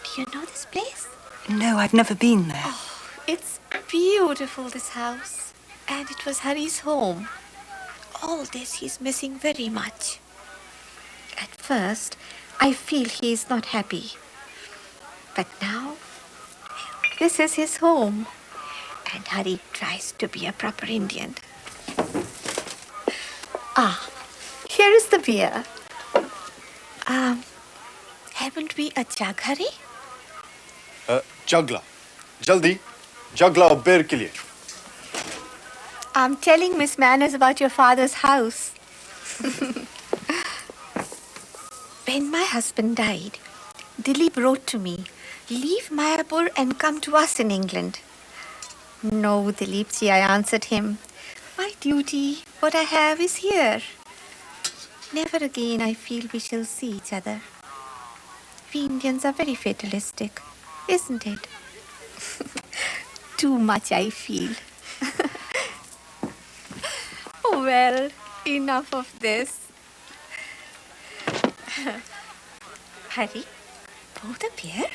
Do you know this place? No, I've never been there. Oh, it's beautiful, this house. And it was Harry's home. All this he's missing very much. At first, I feel he is not happy. But now, this is his home. And Harry tries to be a proper Indian. Ah, here is the beer. Haven't we a jug, Harry? Jagla. Jaldi. Jagla aur beer ke liye. I'm telling Miss Manners about your father's house. When my husband died, Dilip wrote to me, leave Mayapur and come to us in England. No, Dilipji, I answered him. My duty, what I have is here. Never again I feel we shall see each other. We Indians are very fatalistic, isn't it? Too much, I feel. Oh, well, enough of this. Harry, pour the beer.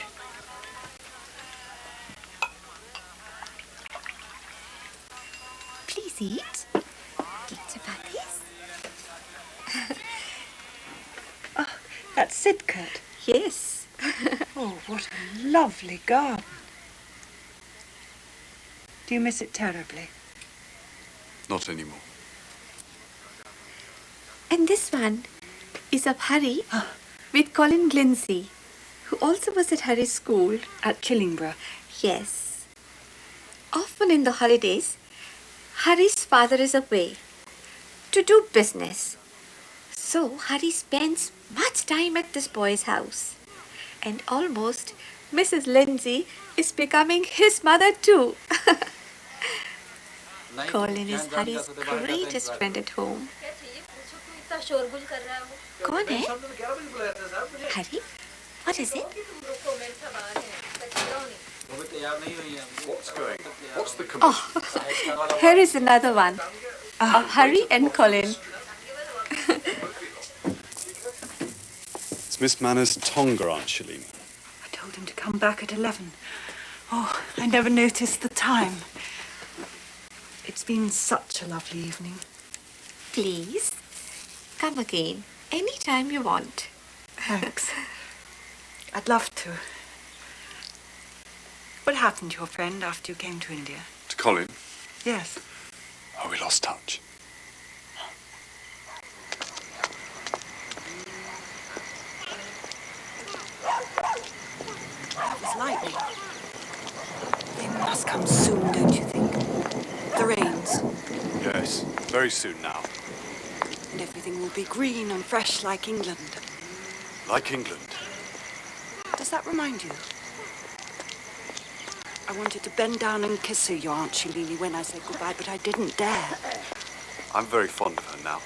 Please eat. Eat chapatis. Oh, that's Sidcourt. Yes. Oh, what a lovely garden. Do you miss it terribly? Not anymore. And this one is of Harry with Colin Glindsey, who also was at Harry's school. At Chillingborough? Yes. Often in the holidays, Harry's father is away to do business. So Harry spends much time at this boy's house. And almost Mrs. Lindsay is becoming his mother too. Colin is Harry's greatest friend at home. कौन है? Harry, what is it? What's the commotion? Oh, here is another one of Harry and Colin. It's Miss Manners' Tonga, Aunt Shalini. I told him to come back at 11. Oh, I never noticed the time. It's been such a lovely evening. Please, come again, anytime you want. Thanks. I'd love to. What happened to your friend after you came to India? To Colin? Yes. Oh, we lost touch. That was lightning. They must come soon, don't you think? The rains. Yes, very soon now. And everything will be green and fresh like England. Like England. Does that remind you? I wanted to bend down and kiss her, your Aunt Shalini, when I said goodbye, but I didn't dare. I'm very fond of her now.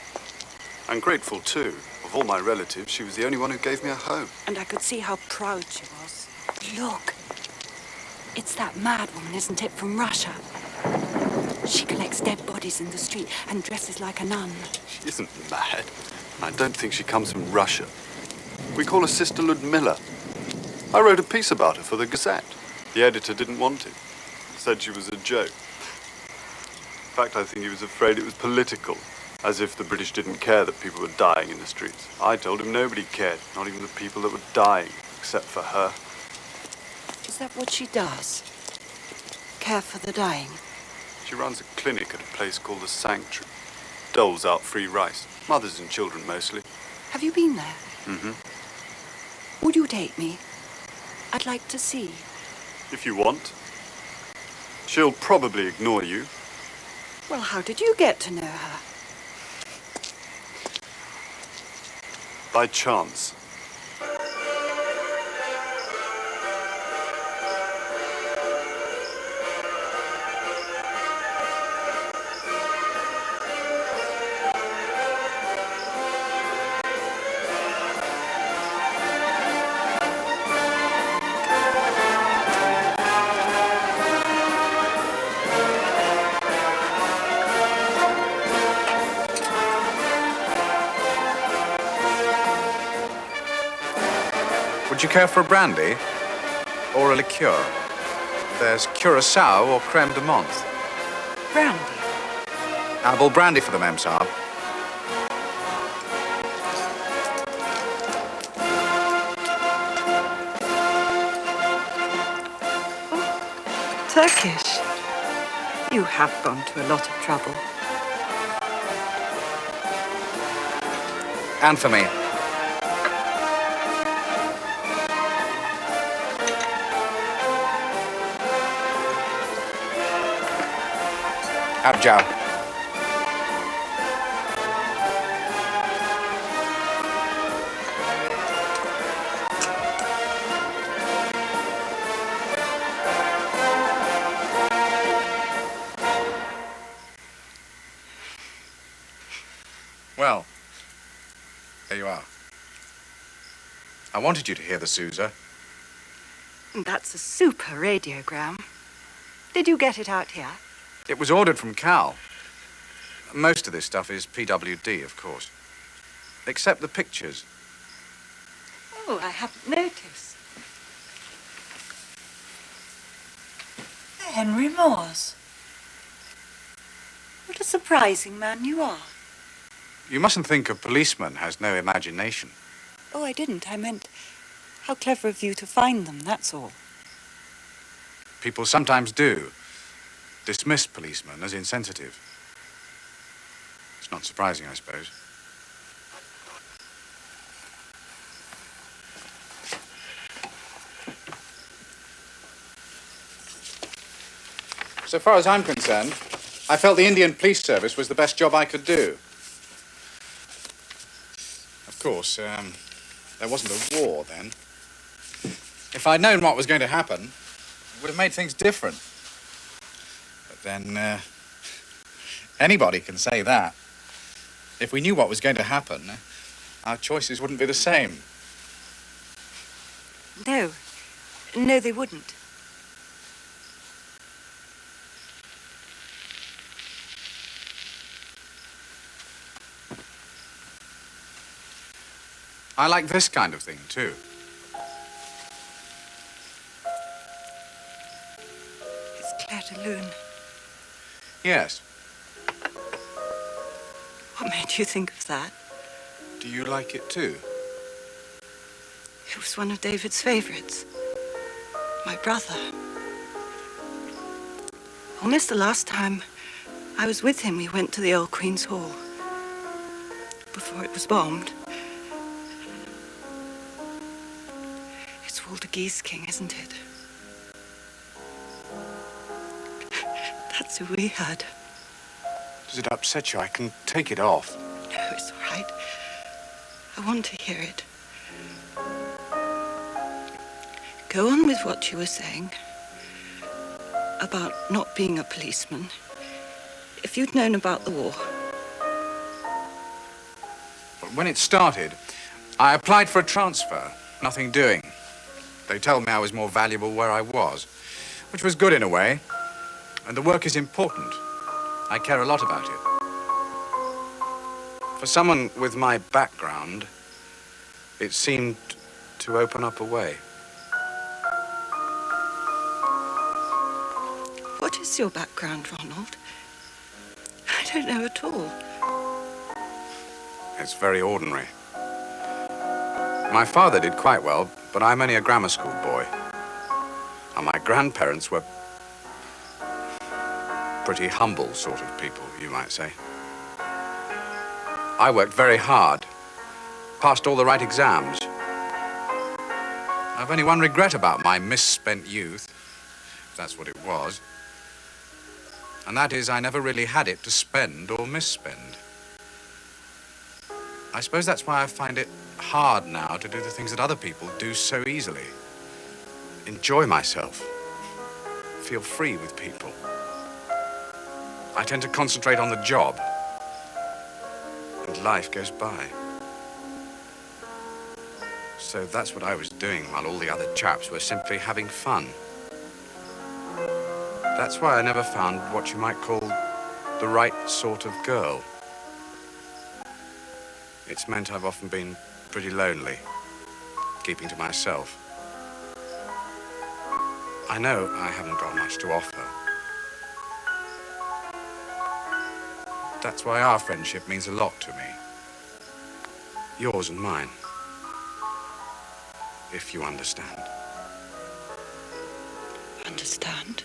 And grateful, too. Of all my relatives, she was the only one who gave me a home. And I could see how proud she was. Look. It's that mad woman, isn't it, from Russia? She collects dead bodies in the street and dresses like a nun. She isn't mad. I don't think she comes from Russia. We call her Sister Ludmilla. I wrote a piece about her for the Gazette. The editor didn't want it. Said she was a joke. In fact, I think he was afraid it was political. As if the British didn't care that people were dying in the streets. I told him nobody cared, not even the people that were dying, except for her. Is that what she does? Care for the dying? She runs a clinic at a place called the Sanctuary. Doles out free rice. Mothers and children, mostly. Have you been there? Mm-hmm. Would you take me? I'd like to see. If you want. She'll probably ignore you. Well, how did you get to know her? By chance. Would you care for a brandy or a liqueur? There's curacao or creme de menthe. Brandy. Well, brandy for the Mem Sahib. Turkish. You have gone to a lot of trouble. And for me. Abjad. Well, there you are. I wanted you to hear the Sousa. That's a super radiogram. Did you get it out here? It was ordered from Cal. Most of this stuff is PWD, of course. Except the pictures. Oh, I haven't noticed. Henry Moores. What a surprising man you are. You mustn't think a policeman has no imagination. Oh, I didn't. I meant how clever of you to find them, that's all. People sometimes do dismiss policemen as insensitive. It's not surprising, I suppose. So far as I'm concerned, I felt the Indian Police Service was the best job I could do. Of course, there wasn't a war then. If I'd known what was going to happen, it would have made things different. But then, anybody can say that. If we knew what was going to happen, our choices wouldn't be the same. No. No, they wouldn't. I like this kind of thing, too. It's Claire de Lune. Yes. What made you think of that? Do you like it, too? It was one of David's favorites. My brother. Almost the last time I was with him, we went to the old Queen's Hall. Before it was bombed. It's Walter Geese King, isn't it? That's who we had. Does it upset you? I can take it off. No, it's all right. I want to hear it. Go on with what you were saying about not being a policeman. If you'd known about the war. When it started, I applied for a transfer. Nothing doing. They told me I was more valuable where I was, which was good in a way. And the work is important. I care a lot about it. For someone with my background, it seemed to open up a way. What is your background, Ronald? I don't know at all. It's very ordinary. My father did quite well, but I'm only a grammar school boy. And my grandparents were pretty humble sort of people, you might say. I worked very hard, passed all the right exams. I've only one regret about my misspent youth, if that's what it was. And that is I never really had it to spend or misspend. I suppose that's why I find it hard now to do the things that other people do so easily. Enjoy myself. Feel free with people. I tend to concentrate on the job. And life goes by. So that's what I was doing while all the other chaps were simply having fun. That's why I never found what you might call the right sort of girl. It's meant I've often been pretty lonely, keeping to myself. I know I haven't got much to offer. That's why our friendship means a lot to me. Yours and mine. If you understand. Understand?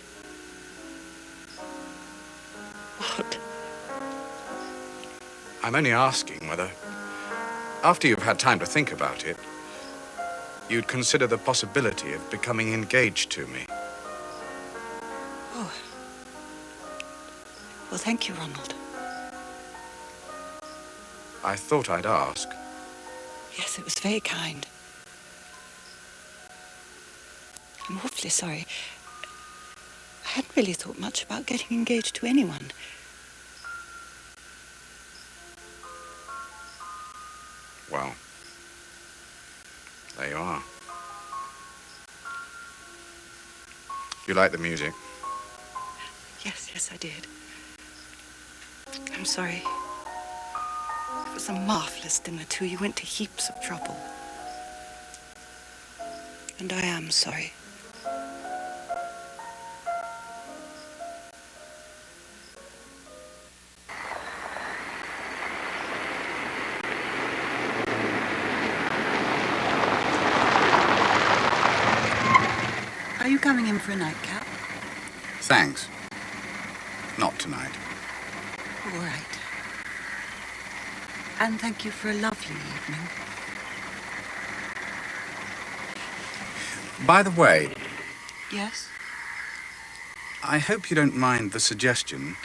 What? I'm only asking whether, after you've had time to think about it, you'd consider the possibility of becoming engaged to me. Oh. Well, thank you, Ronald. I thought I'd ask. Yes, it was very kind. I'm awfully sorry. I hadn't really thought much about getting engaged to anyone. Well, there you are. You like the music? Yes, I did. I'm sorry. It was a marvelous dinner, too. You went to heaps of trouble. And I am sorry. Are you coming in for a nightcap? Thanks. Not tonight. All right. And thank you for a lovely evening. By the way, Yes? I hope you don't mind the suggestion,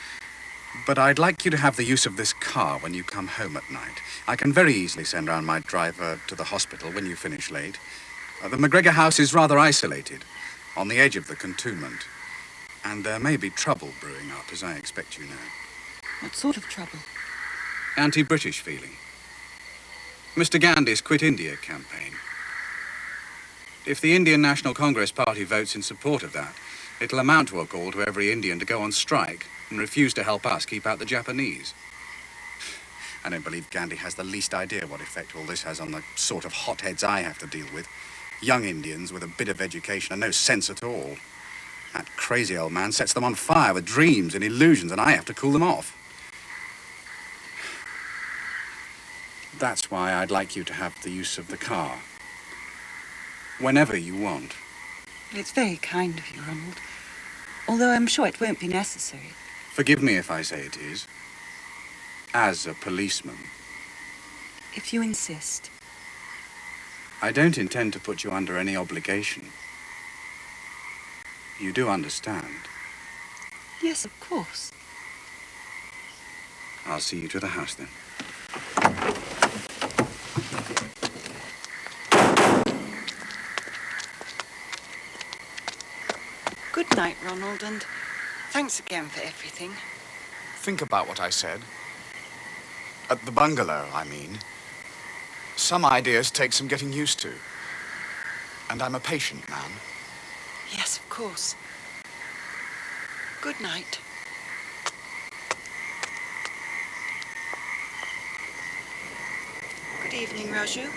but I'd like you to have the use of this car when you come home at night. I can very easily send round my driver to the hospital when you finish late. The McGregor house is rather isolated, on the edge of the cantonment. And there may be trouble brewing up, as I expect you know. What sort of trouble? Anti-British feeling. Mr. Gandhi's Quit India campaign. If the Indian National Congress Party votes in support of that, it'll amount to a call to every Indian to go on strike and refuse to help us keep out the Japanese. I don't believe Gandhi has the least idea what effect all this has on the sort of hotheads I have to deal with. Young Indians with a bit of education and no sense at all. That crazy old man sets them on fire with dreams and illusions, and I have to cool them off. That's why I'd like you to have the use of the car. Whenever you want. It's very kind of you, Ronald. Although I'm sure it won't be necessary. Forgive me if I say it is. As a policeman. If you insist. I don't intend to put you under any obligation. You do understand. Yes, of course. I'll see you to the house then. Good night, Ronald, and thanks again for everything. Think about what I said. At the bungalow, I mean. Some ideas take some getting used to. And I'm a patient man. Yes, of course. Good night. Good evening, Raju.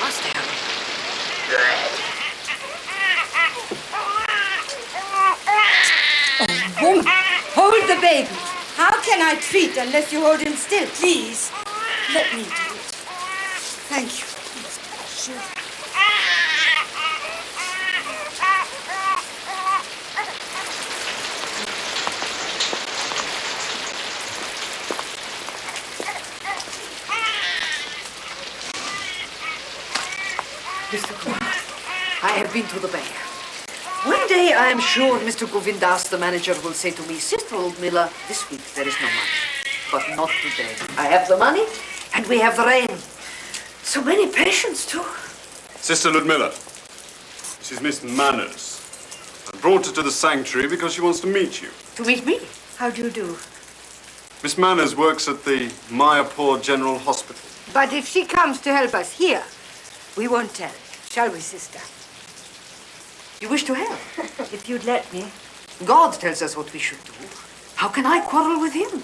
Must have. Oh, woman, hold the baby. How can I treat unless you hold him still? Please, let me do it. Thank you. Sure. Mr. Kumar, I have been to the bank. One day I am sure Mr. Govindas, the manager, will say to me, Sister Ludmilla, this week there is no money. But not today. I have the money and we have the rain. So many patients too. Sister Ludmilla, she's Miss Manners. I brought her to the sanctuary because she wants to meet you. To meet me? How do you do? Miss Manners works at the Mayapur General Hospital. But if she comes to help us here, we won't tell, shall we, sister? You wish to help? If you'd let me. God tells us what we should do. How can I quarrel with him?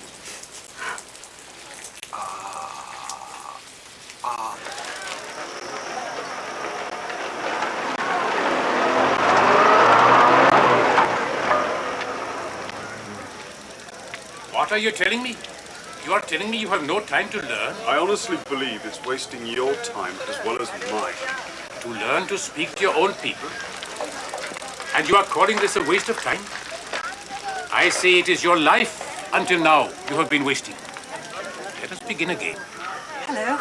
What are you telling me? You are telling me you have no time to learn? I honestly believe it's wasting your time as well as mine. To learn to speak to your own people? And you are calling this a waste of time? I say it is your life until now you have been wasting. Let us begin again. Hello.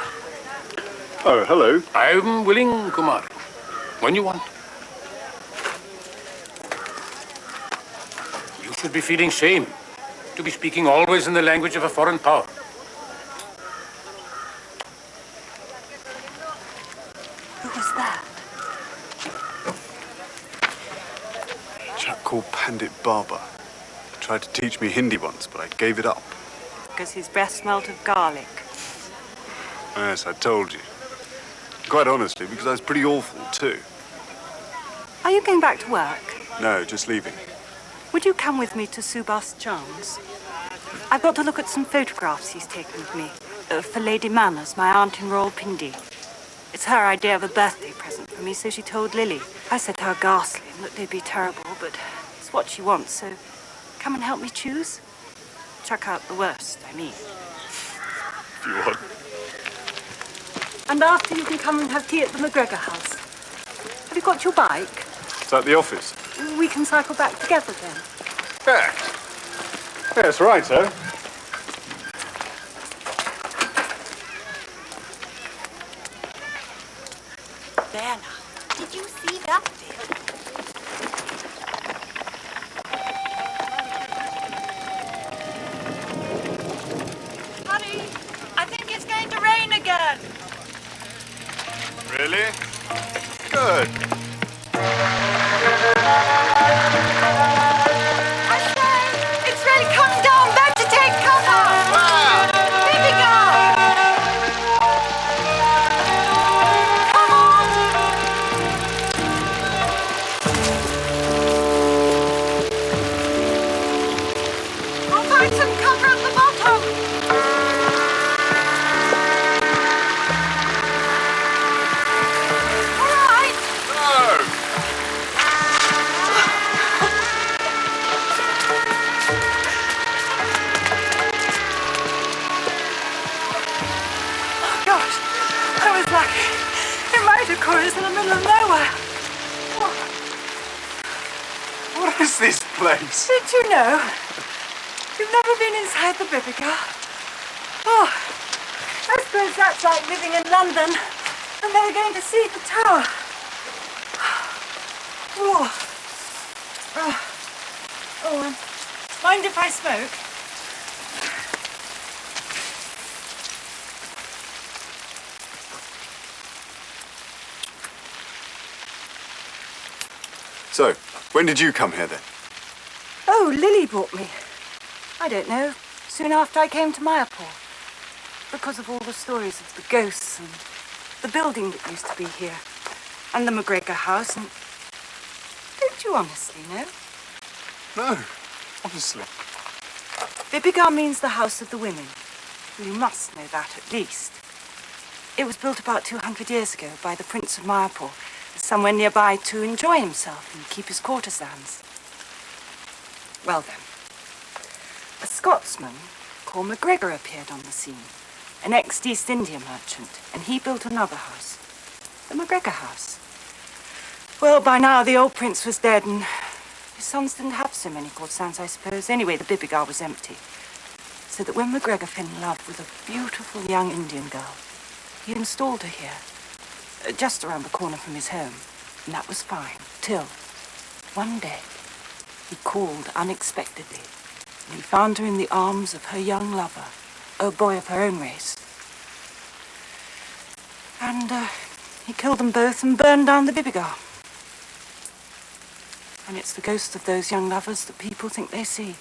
Oh, hello. I am willing, Kumar. When you want. You should be feeling shame to be speaking always in the language of a foreign power. Who was that? A chap called Pandit Baba. Tried to teach me Hindi once, but I gave it up. Because his breath smelt of garlic. Yes, I told you. Quite honestly, because I was pretty awful, too. Are you going back to work? No, just leaving. Would you come with me to Subhas Chand's? I've got to look at some photographs he's taken of me. For Lady Manners, my aunt in Rawalpindi. It's her idea of a birthday present for me, so she told Lily. I said how ghastly and that they'd be terrible, but it's what she wants, so come and help me choose. Chuck out the worst, I mean. If you want. And after you can come and have tea at the McGregor house. Have you got your bike? It's at the office. We can cycle back together then. Yeah. Yes, right, sir. There now. Did you see that, dear? Honey, I think it's going to rain again. Really? Good. I say, it's really coming down. Better take cover. Here we go. Come on. I'll find some cover at the bottom. All right. No. Oh, gosh, I was lucky. It might have caught us in the middle of nowhere. What is this place? Did you know? You've never been inside the Bibiga? Oh, I suppose that's like living in London and never going to see the tower. Oh, mind if I smoke? So, when did you come here then? Oh, Lily brought me. I don't know. Soon after I came to Mayapur. Because of all the stories of the ghosts and the building that used to be here. And the McGregor house and... Don't you honestly know? No, honestly. Bibiga means the house of the women. You must know that at least. It was built about 200 years ago by the Prince of Mayapur, somewhere nearby to enjoy himself and keep his courtesans. Well then, a Scotsman called MacGregor appeared on the scene, an ex-East India merchant, and he built another house, the MacGregor house. Well, by now the old prince was dead and his sons didn't have so many courtesans, I suppose. Anyway, the Bibigar was empty. So that when MacGregor fell in love with a beautiful young Indian girl, he installed her here, just around the corner from his home. And that was fine, till one day he called unexpectedly and he found her in the arms of her young lover, a boy of her own race. And he killed them both and burned down the Bibigar. And it's the ghosts of those young lovers that people think they see.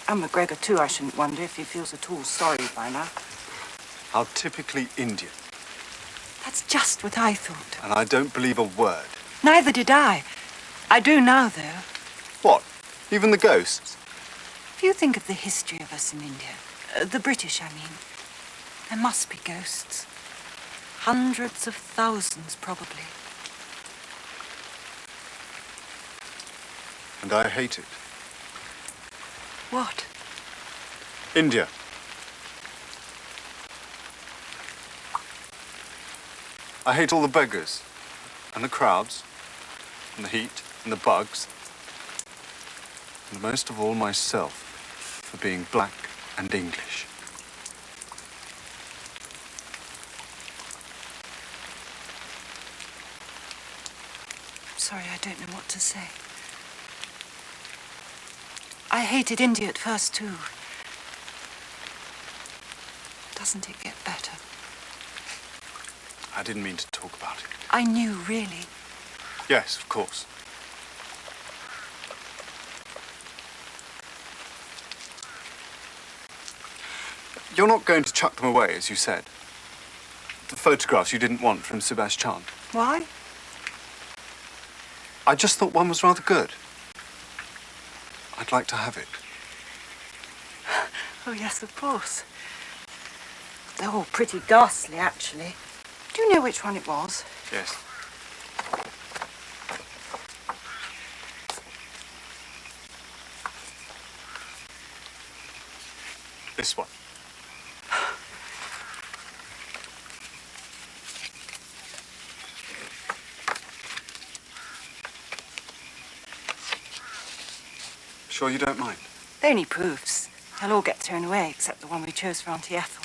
And MacGregor, too, I shouldn't wonder if he feels at all sorry by now. How typically Indian. That's just what I thought. And I don't believe a word. Neither did I. I do now, though. What? Even the ghosts? If you think of the history of us in India, the British, I mean, there must be ghosts. Hundreds of thousands, probably. And I hate it. What? India. I hate all the beggars, and the crowds, and the heat, and the bugs, and most of all myself for being black and English. I'm sorry, I don't know what to say. I hated India at first, too. Doesn't it get better? I didn't mean to talk about it. I knew, really. Yes, of course. You're not going to chuck them away, as you said. The photographs you didn't want from Subhash Chand. Why? I just thought one was rather good. I'd like to have it. Oh, yes, of course. They're all pretty ghastly, actually. Do you know which one it was? Yes. This one. Sure you don't mind? They're only proofs. They'll all get thrown away, except the one we chose for Auntie Ethel.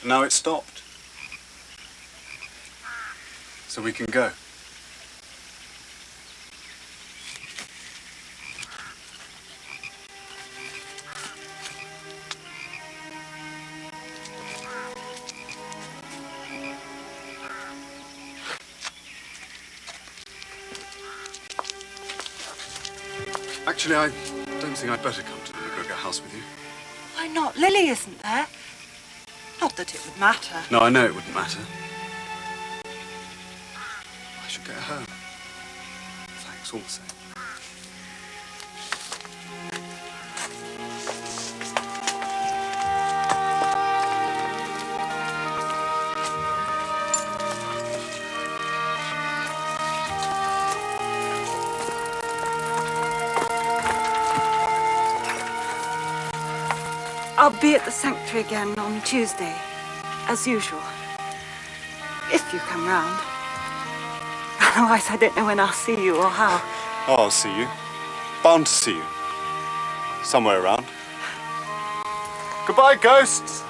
Now it's stopped. So we can go. Actually, I don't think I'd better come to the MacGregor house with you. Why not? Lily isn't there. Not that it would matter. No, I know it wouldn't matter. I should get home. Thanks all the same. I'll be at the sanctuary again on Tuesday, as usual. If you come round. Otherwise, I don't know when I'll see you or how. Oh, I'll see you. Bound to see you. Somewhere around. Goodbye, ghosts!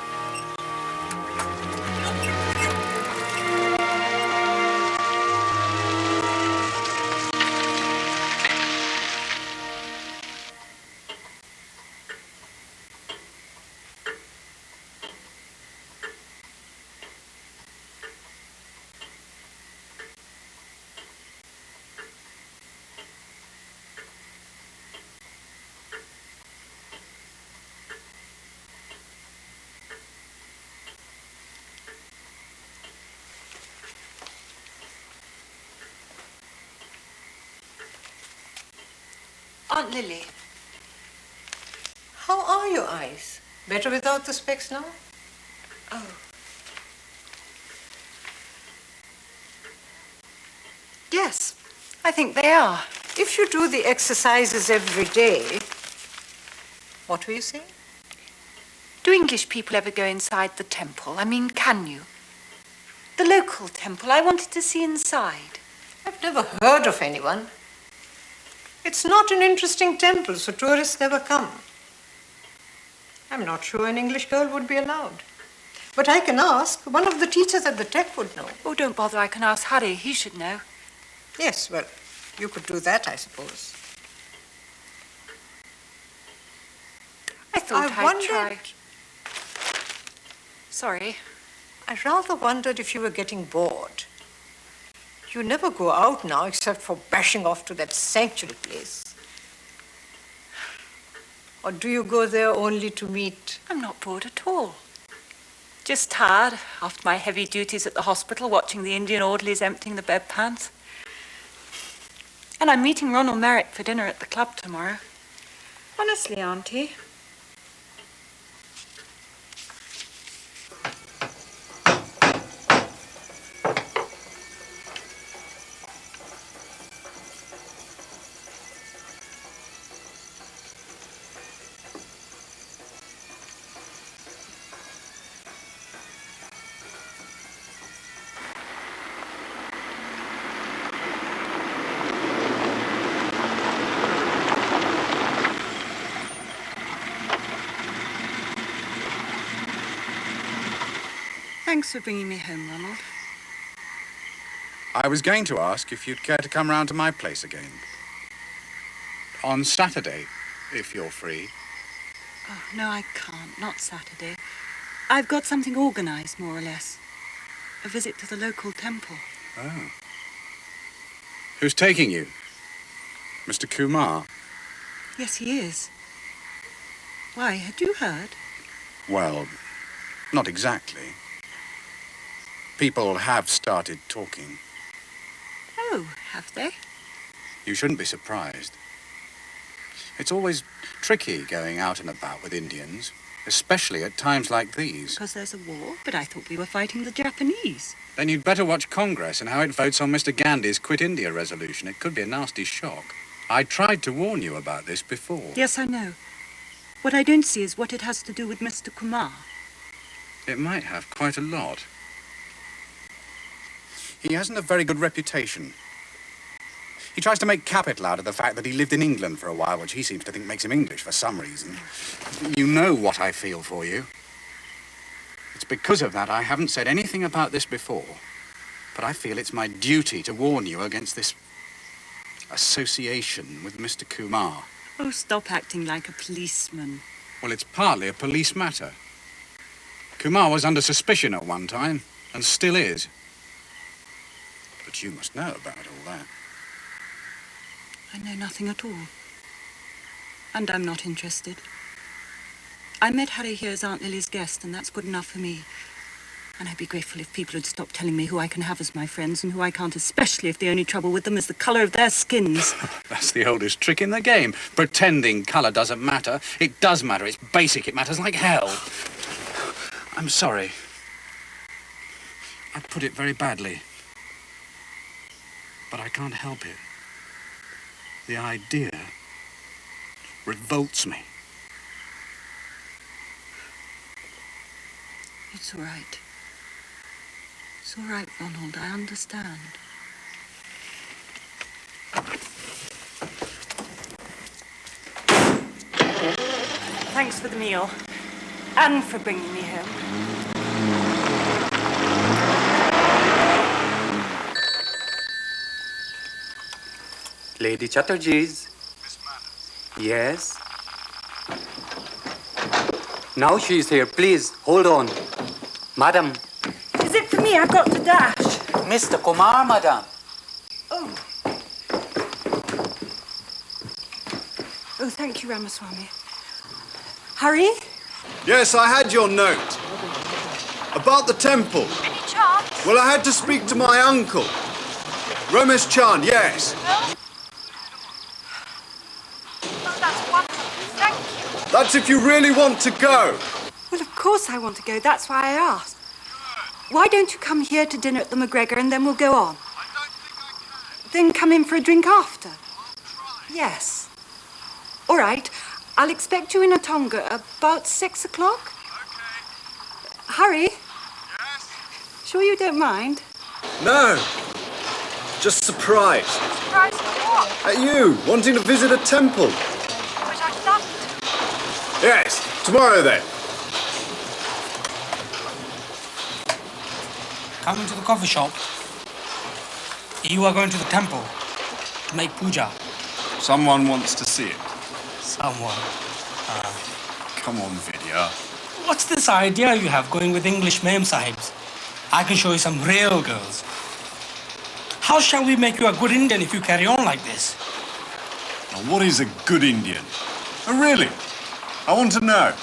Aunt Lily, How are your eyes? Better without the specs now? Oh. Yes, I think they are. If you do the exercises every day, what were you saying? Do English people ever go inside the temple? I mean, can you? The local temple. I wanted to see inside. I've never heard of anyone. It's not an interesting temple, so tourists never come. I'm not sure an English girl would be allowed. But I can ask. One of the teachers at the tech would know. Oh, don't bother. I can ask Harry. He should know. Yes, well, you could do that, I suppose. I thought I I'd try. Sorry. I rather wondered if you were getting bored. You never go out now except for bashing off to that sanctuary place. Or do you go there only to meet? I'm not bored at all. Just tired after my heavy duties at the hospital, watching the Indian orderlies emptying the bedpans. And I'm meeting Ronald Merrick for dinner at the club tomorrow. Honestly, Auntie. Thanks for bringing me home, Ronald. I was going to ask if you'd care to come round to my place again. On Saturday, if you're free. Oh, no, I can't. Not Saturday. I've got something organised, more or less. A visit to the local temple. Oh. Who's taking you? Mr. Kumar? Yes, he is. Why, had you heard? Well, not exactly. People have started talking. Oh, have they? You shouldn't be surprised. It's always tricky going out and about with Indians, especially at times like these. Because there's a war? But I thought we were fighting the Japanese. Then you'd better watch Congress and how it votes on Mr. Gandhi's Quit India resolution. It could be a nasty shock. I tried to warn you about this before. Yes, I know. What I don't see is what it has to do with Mr. Kumar. It might have quite a lot. He hasn't a very good reputation. He tries to make capital out of the fact that he lived in England for a while, which he seems to think makes him English for some reason. You know what I feel for you. It's because of that I haven't said anything about this before. But I feel it's my duty to warn you against this association with Mr. Kumar. Oh, stop acting like a policeman. Well, it's partly a police matter. Kumar was under suspicion at one time, and still is. But you must know about all that. I know nothing at all. And I'm not interested. I met Harry here as Aunt Lily's guest, and that's good enough for me. And I'd be grateful if people would stop telling me who I can have as my friends and who I can't, especially if the only trouble with them is the colour of their skins. That's the oldest trick in the game. Pretending colour doesn't matter. It does matter. It's basic. It matters like hell. I'm sorry. I put it very badly. But I can't help it. The idea revolts me. It's all right. It's all right, Ronald. I understand. Thanks for the meal. And for bringing me home. Lady Chatterjee's. Yes. Now she's here. Please, hold on. Madam. Is it for me? I've got to dash. Mr. Kumar, madam. Oh. Oh, thank you, Ramaswamy. Harry? Yes, I had your note. About the temple. Any chance? Well, I had to speak to my uncle. Ramesh Chand, yes. Oh, that's wonderful. Thank you. That's if you really want to go. Well, of course I want to go. That's why I asked. Why don't you come here to dinner at the McGregor and then we'll go on? Then come in for a drink after. Yes. All right. I'll expect you in Atonga about 6 o'clock. Okay. Hurry. Yes. Sure you don't mind? No. Just surprised. Surprised at what? At you, wanting to visit a temple. But I'd love to. Yes, tomorrow then. Come into the coffee shop. You are going to the temple to make puja. Someone wants to see it. Someone. Come on, Vidya. What's this idea you have going with English mem sahibs? I can show you some real girls. How shall we make you a good Indian if you carry on like this? Now, what is a good Indian? Oh, really? I want to know.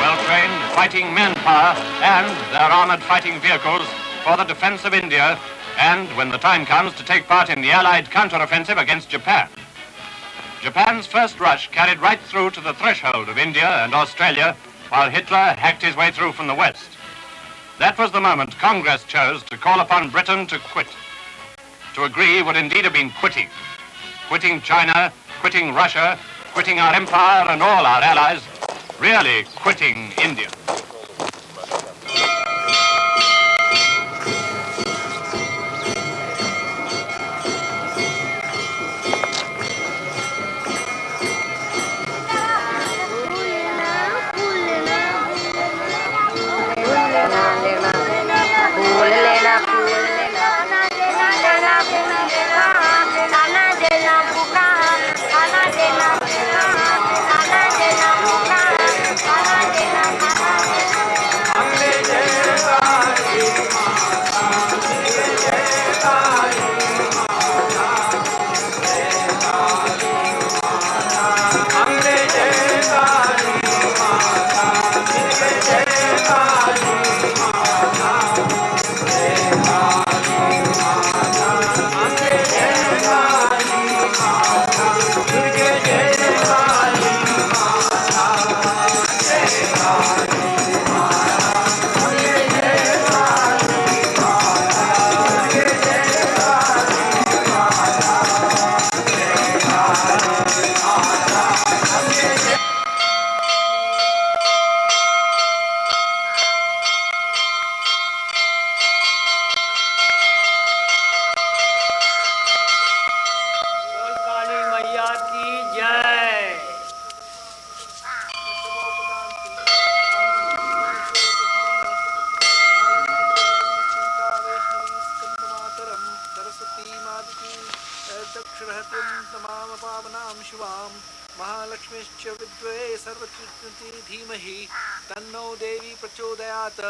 Well-trained fighting manpower and their armored fighting vehicles for the defense of India and, when the time comes, to take part in the Allied counter-offensive against Japan. Japan's first rush carried right through to the threshold of India and Australia while Hitler hacked his way through from the west. That was the moment Congress chose to call upon Britain to quit. To agree would indeed have been quitting. Quitting China, quitting Russia, quitting our empire and all our allies, really quitting India. महालक्ष्मीश्च विद्महे सर्वकृति धीमहि तन्नो देवी प्रचोदयात्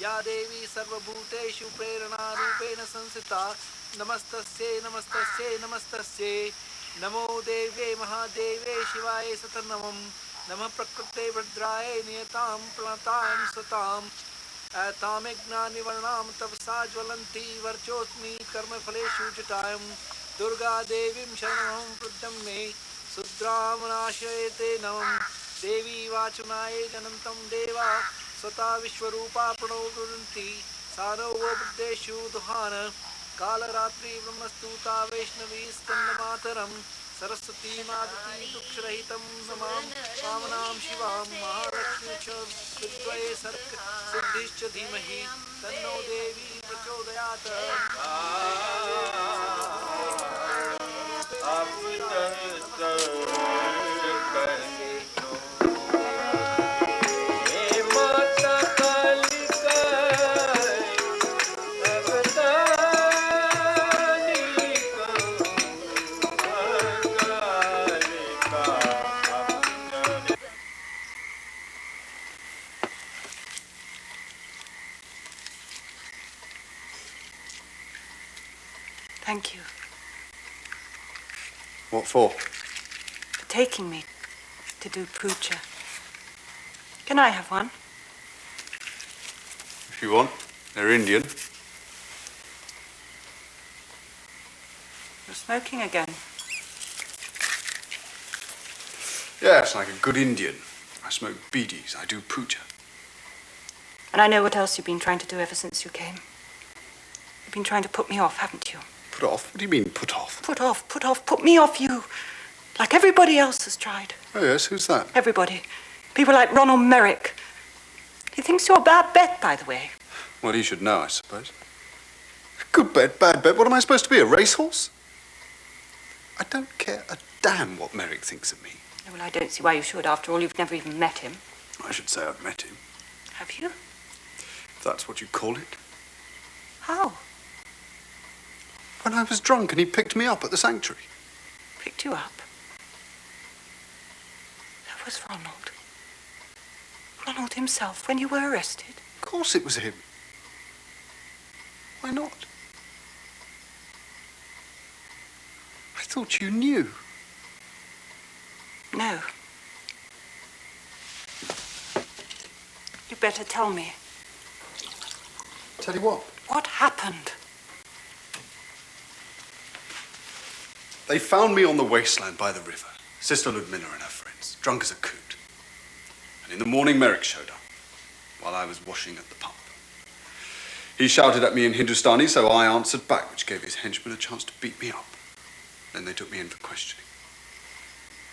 या देवी सर्वभूतेषु प्रेरणारूपेण संस्थिता नमस्तस्यै नमस्तस्यै नमस्तस्यै नमो देव्यै महादेव्यै शिवाय सतनमः नमः प्रकृते भद्राय नियतां प्रणतां सतां तामेज्ञानिवर्णां तपसा ज्वलन्ती वर्चोस्मि कर्मफलेषु जुटायं दुर्गा देवीं शरणं प्रद्यम्ने शुद्रामनाशयते नमः देवी वाचनाय जनन्तं देवा स्वता विश्वरूपा प्रणोदन्ति सानो वृद्धेषु दुहान कालरात्रि ब्रह्मस्तुता वैष्णवी स्कन्दमातरं सरस्वती मातृ दुःखरहितं नमां पावनां शिवां महालक्ष्मी च विद्महे सिद्धिश्च धीमहि तन्नो देवी प्रचोदयात् Thank you What for? for taking me to do puja. Can I have one? If you want. They're Indian. You're smoking again. Yes, like a good Indian. I smoke beedies. I do puja. And I know what else you've been trying to do ever since you came. You've been trying to put me off, haven't you? Put off? What do you mean, put off? Put off, put me off you. Like everybody else has tried. Oh, yes, who's that? Everybody. People like Ronald Merrick. He thinks you're a bad bet, by the way. Well, he should know, I suppose. Good bet, bad bet. What am I supposed to be, a racehorse? I don't care a damn what Merrick thinks of me. Well, I don't see why you should. After all, you've never even met him. I should say I've met him. Have you? If that's what you call it. How? When I was drunk and he picked me up at the sanctuary. Picked you up? That was Ronald. Ronald himself, when you were arrested. Of course it was him. Why not? I thought you knew. No. You better tell me. Tell you what? What happened? They found me on the wasteland by the river. Sister Ludmilla and her friends, drunk as a coot. And in the morning, Merrick showed up while I was washing at the pump. He shouted at me in Hindustani, so I answered back, which gave his henchmen a chance to beat me up. Then they took me in for questioning.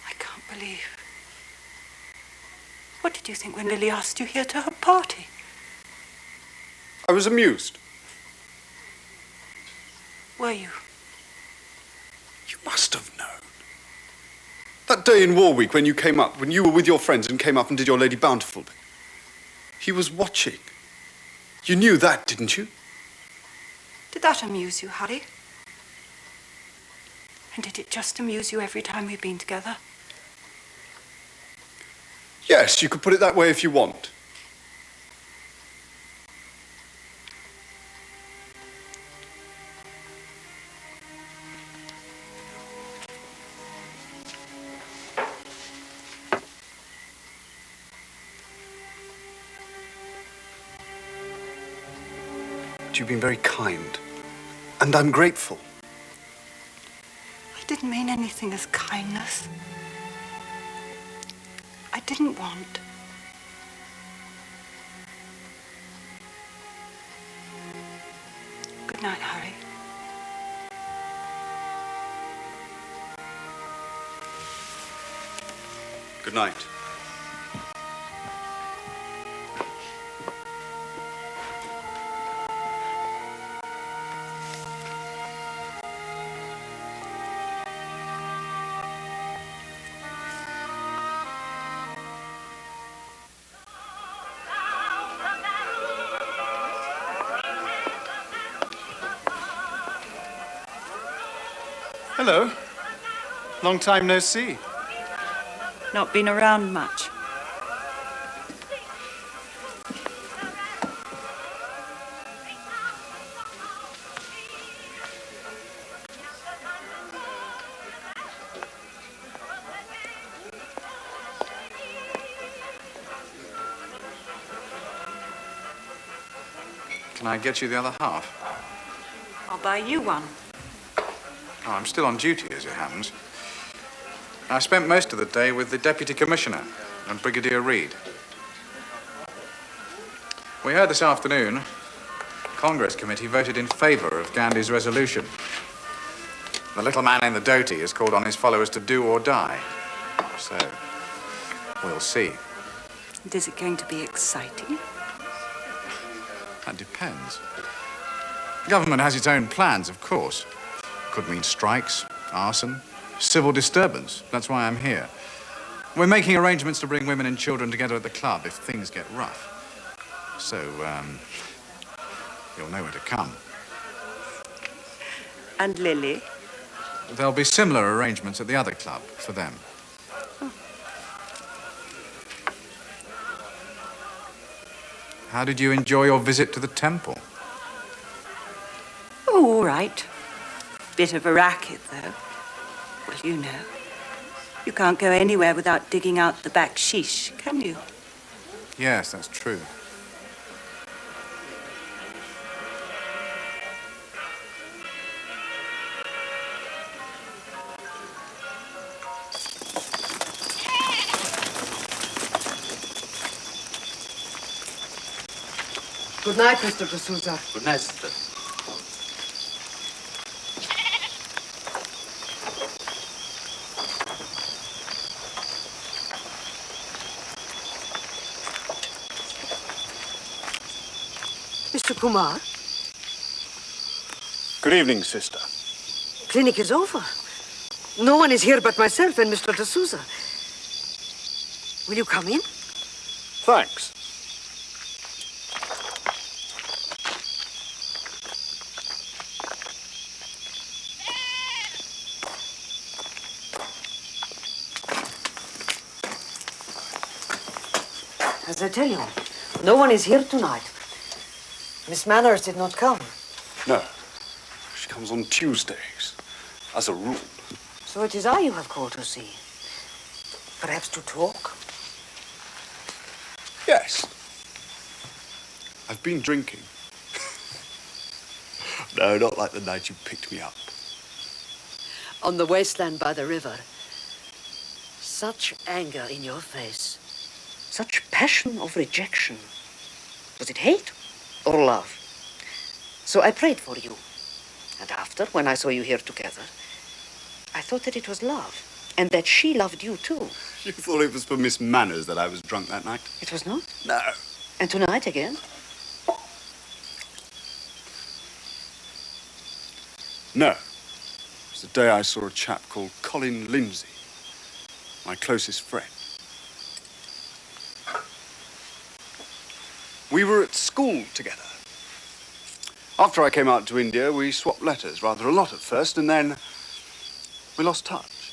I can't believe. What did you think when Lily asked you here to her party? I was amused. Were you? You must have known. That day in War Week when you came up, when you were with your friends and came up and did your Lady Bountiful bit. He was watching. You knew that, didn't you? Did that amuse you, Harry? And did it just amuse you every time we've been together? Yes, you could put it that way if you want. But you've been very kind, and I'm grateful. I didn't mean anything as kindness. I didn't want. Good night, Harry. Good night. Hello. Long time no see. Not been around much. Can I get you the other half? I'll buy you one. Oh, I'm still on duty, as it happens. I spent most of the day with the Deputy Commissioner and Brigadier Reed. We heard this afternoon, Congress Committee voted in favor of Gandhi's resolution. The little man in the dhoti has called on his followers to do or die. So, we'll see. And is it going to be exciting? That depends. The government has its own plans, of course. Could mean strikes, arson, civil disturbance. That's why I'm here. We're making arrangements to bring women and children together at the club if things get rough. So, you'll know where to come. And Lily? There'll be similar arrangements at the other club for them. How did you enjoy your visit to the temple? Oh, all right. Bit of a racket, though. Well, you know. You can't go anywhere without digging out the backsheesh, can you? Yes, that's true. Good night, Mr. D'Souza. Good night, sister. Mr. Kumar, Good evening, sister. clinic is over. No one is here but myself and Mr. D'Souza. Will you come in? Thanks. As I tell you, no one is here tonight. Miss Manners did not come. No. She comes on Tuesdays, as a rule. So it is I you have called to see. Perhaps to talk? Yes. I've been drinking. No, not like the night you picked me up. On the wasteland by the river. Such anger in your face. Such passion of rejection. Was it hate or love? So I prayed for you. And after, when I saw you here together, I thought that it was love. And that she loved you too. You thought it was for Miss Manners that I was drunk that night? It was not? No. And tonight again? No. It was the day I saw a chap called Colin Lindsay, my closest friend. We were at school together. After I came out to India, we swapped letters, rather a lot at first, and then we lost touch.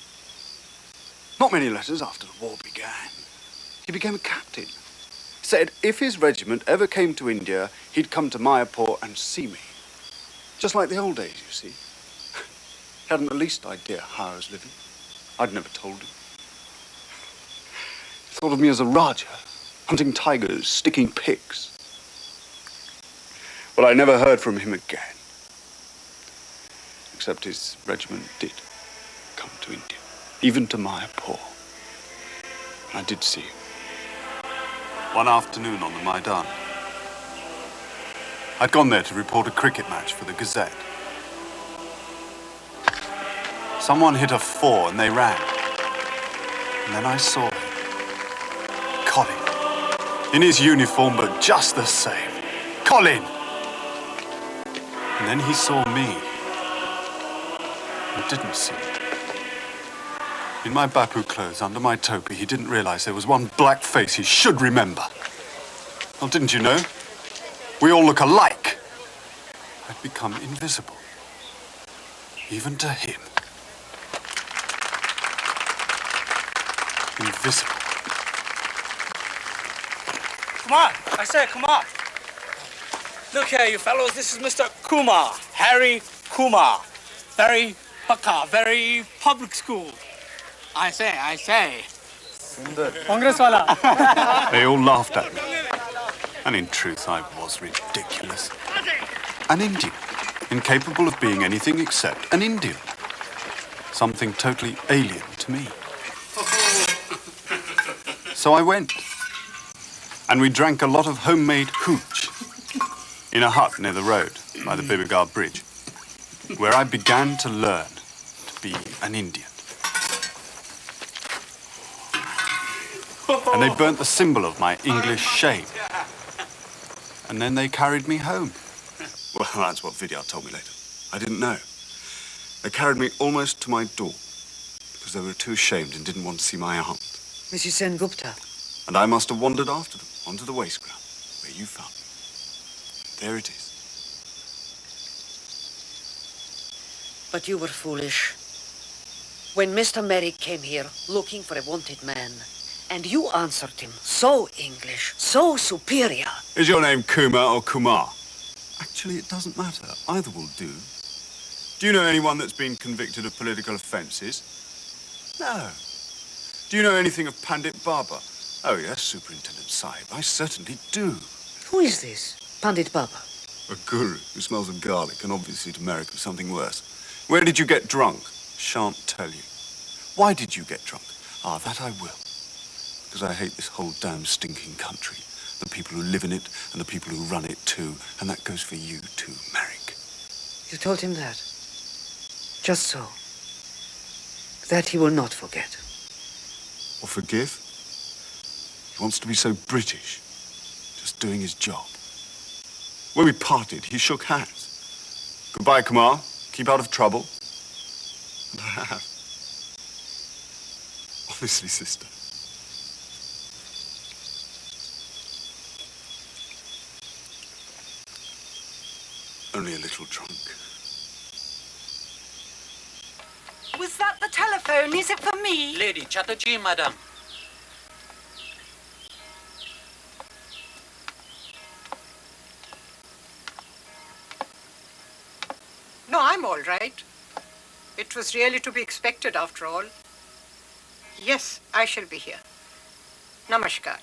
Not many letters after the war began. He became a captain. Said if his regiment ever came to India, he'd come to Mayapur and see me. Just like the old days, you see. He hadn't the least idea how I was living. I'd never told him. He thought of me as a Raja, hunting tigers, sticking pigs. Well, I never heard from him again. Except his regiment did come to India, even to Mayapur. And I did see him. One afternoon on the Maidan. I'd gone there to report a cricket match for the Gazette. Someone hit a 4 and they ran. And then I saw him. Colin. In his uniform, but just the same. Colin! And then he saw me. And didn't see me. In my Bapu clothes, under my topi, he didn't realize there was one black face he should remember. Well, didn't you know? We all look alike. I'd become invisible. Even to him. Invisible. Kumar, I say, Kumar. Look here, you fellows, this is Mr. Kumar, Harry Kumar. Very pakka, very public school. I say. Congress wala. They all laughed at me. And in truth, I was ridiculous. An Indian, incapable of being anything except an Indian. Something totally alien to me. So I went. And we drank a lot of homemade hooch in a hut near the road by the Pigott Bridge, where I began to learn to be an Indian. And they burnt the symbol of my English shame. And then they carried me home. Well, that's what Vidyard told me later. I didn't know. They carried me almost to my door because they were too ashamed and didn't want to see my aunt. Mrs. Sen Gupta. And I must have wandered after them onto the waste ground where you found me. There it is. But you were foolish. When Mr. Merrick came here looking for a wanted man, and you answered him so English, so superior. Is your name Kumar or Kumar? Actually, it doesn't matter. Either will do. Do you know anyone that's been convicted of political offences? No. Do you know anything of Pandit Baba? Oh, yes, Superintendent Sahib. I certainly do. Who is this, Pandit Baba? A guru who smells of garlic and obviously to Merrick of something worse. Where did you get drunk? Shan't tell you. Why did you get drunk? Ah, that I will. Because I hate this whole damn stinking country. the people who live in it, and the people who run it too. And that goes for you too, Merrick. You told him that? Just so. That he will not forget. Or forgive? He wants to be so British, just doing his job. When we parted, he shook hands. Goodbye, Kumar. Keep out of trouble. And I have. Honestly, sister. Only a little drunk. Was that the telephone? Is it for me? Lady Chatterjee, madam. No, I'm all right. It was really to be expected after all. Yes, I shall be here. Namaskar.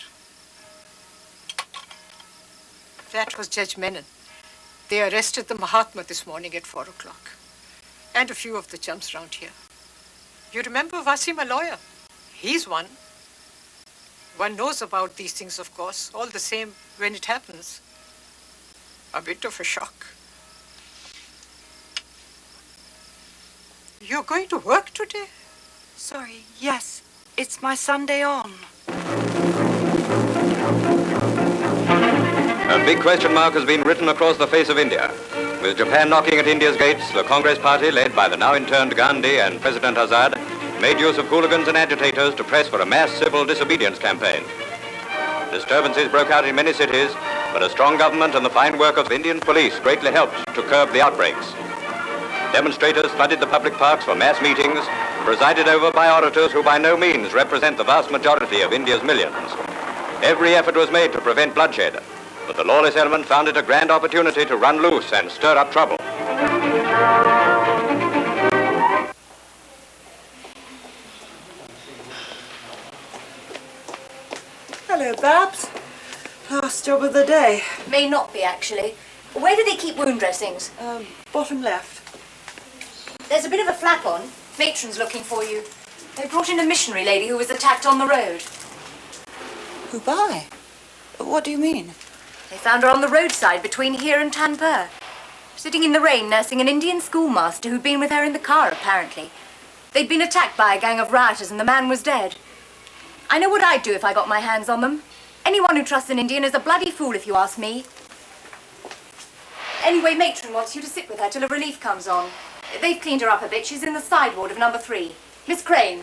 That was Judge Menon. They arrested the Mahatma this morning at 4 o'clock. And a few of the chumps round here. You remember Wasim, a lawyer? He's one. One knows about these things, of course, all the same when it happens. A bit of a shock. You're going to work today? Sorry, yes. It's my Sunday on. A big question mark has been written across the face of India. With Japan knocking at India's gates, the Congress Party, led by the now interned Gandhi and President Azad, made use of hooligans and agitators to press for a mass civil disobedience campaign. Disturbances broke out in many cities, but a strong government and the fine work of Indian police greatly helped to curb the outbreaks. Demonstrators flooded the public parks for mass meetings, presided over by orators who by no means represent the vast majority of India's millions. Every effort was made to prevent bloodshed, but the lawless element found it a grand opportunity to run loose and stir up trouble. Hello, Babs. Last job of the day. May not be, actually. Where do they keep wound dressings? Bottom left. There's a bit of a flap on. Matron's looking for you. They brought in a missionary lady who was attacked on the road. Who by? What do you mean? They found her on the roadside between here and Tanpur, sitting in the rain nursing an Indian schoolmaster who'd been with her in the car, apparently. They'd been attacked by a gang of rioters and the man was dead. I know what I'd do if I got my hands on them. Anyone who trusts an Indian is a bloody fool, if you ask me. Anyway, Matron wants you to sit with her till a relief comes on. They've cleaned her up a bit. She's in the side ward of number 3. Miss Crane.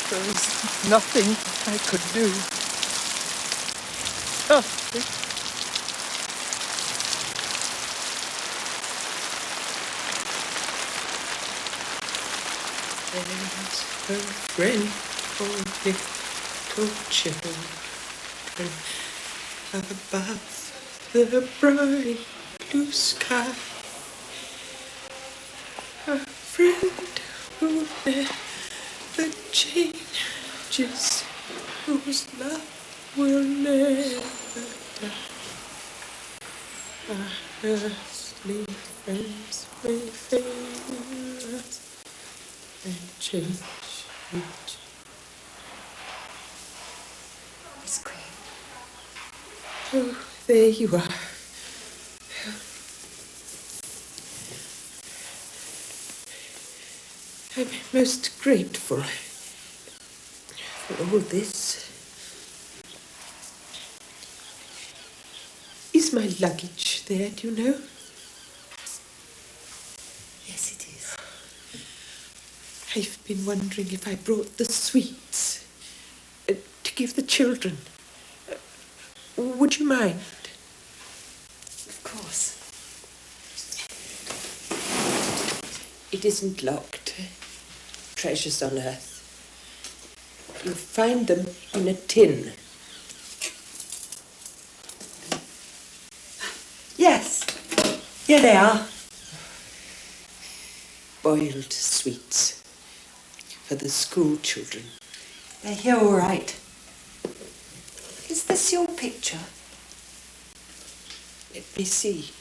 There was nothing I could do. Nothing. There's a friend for little children above the bright blue sky. A friend who never changes, whose love will never die. Our earthly friends may fail us and change each. Miss Crane. Oh, there you are. I'm most grateful for all this. Is my luggage there, do you know? Yes, it is. I've been wondering if I brought the sweets to give the children. Would you mind? Of course. It isn't locked. Treasures on Earth. You'll find them in a tin. Yes, here they are. Boiled sweets for the school children. They're here all right. Is this your picture? Let me see.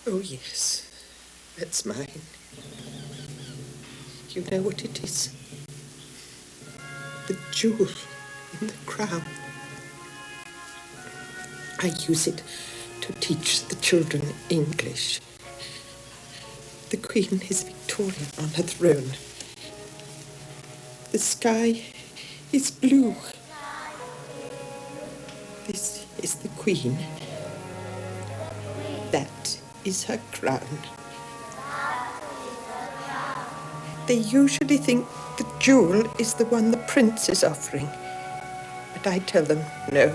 Oh, yes, that's mine. You know what it is? The jewel in the crown. I use it to teach the children English. The Queen is Victoria on her throne. The sky is blue. This is the Queen. That is her crown. They usually think the jewel is the one the prince is offering. But I tell them, no.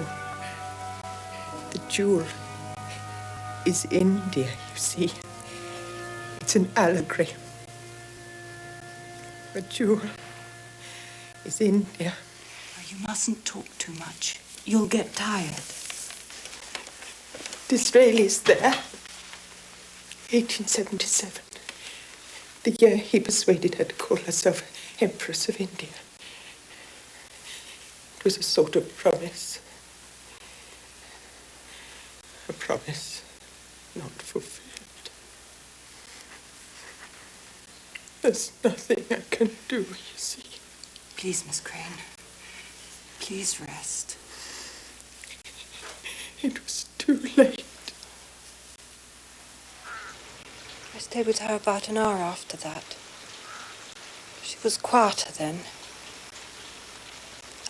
The jewel is India, you see. It's an allegory. The jewel is India. You mustn't talk too much. You'll get tired. Disraeli's there. 1877. The year he persuaded her to call herself Empress of India. It was a sort of promise. A promise not fulfilled. There's nothing I can do, you see. Please, Miss Crane. Please rest. It was too late. I stayed with her about an hour after that. She was quieter then.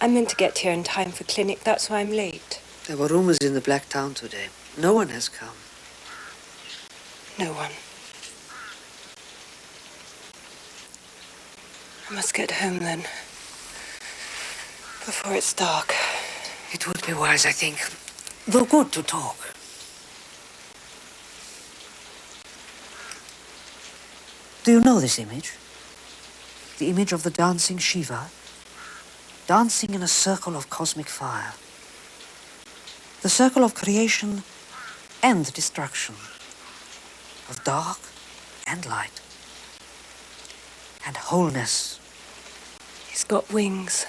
I meant to get here in time for clinic. That's why I'm late. There were rumors in the Black Town today. No one has come. No one. I must get home then. Before it's dark. It would be wise, I think. Though good to talk. Do you know this image? The image of the dancing Shiva, dancing in a circle of cosmic fire. The circle of creation and destruction, of dark and light, and wholeness. He's got wings.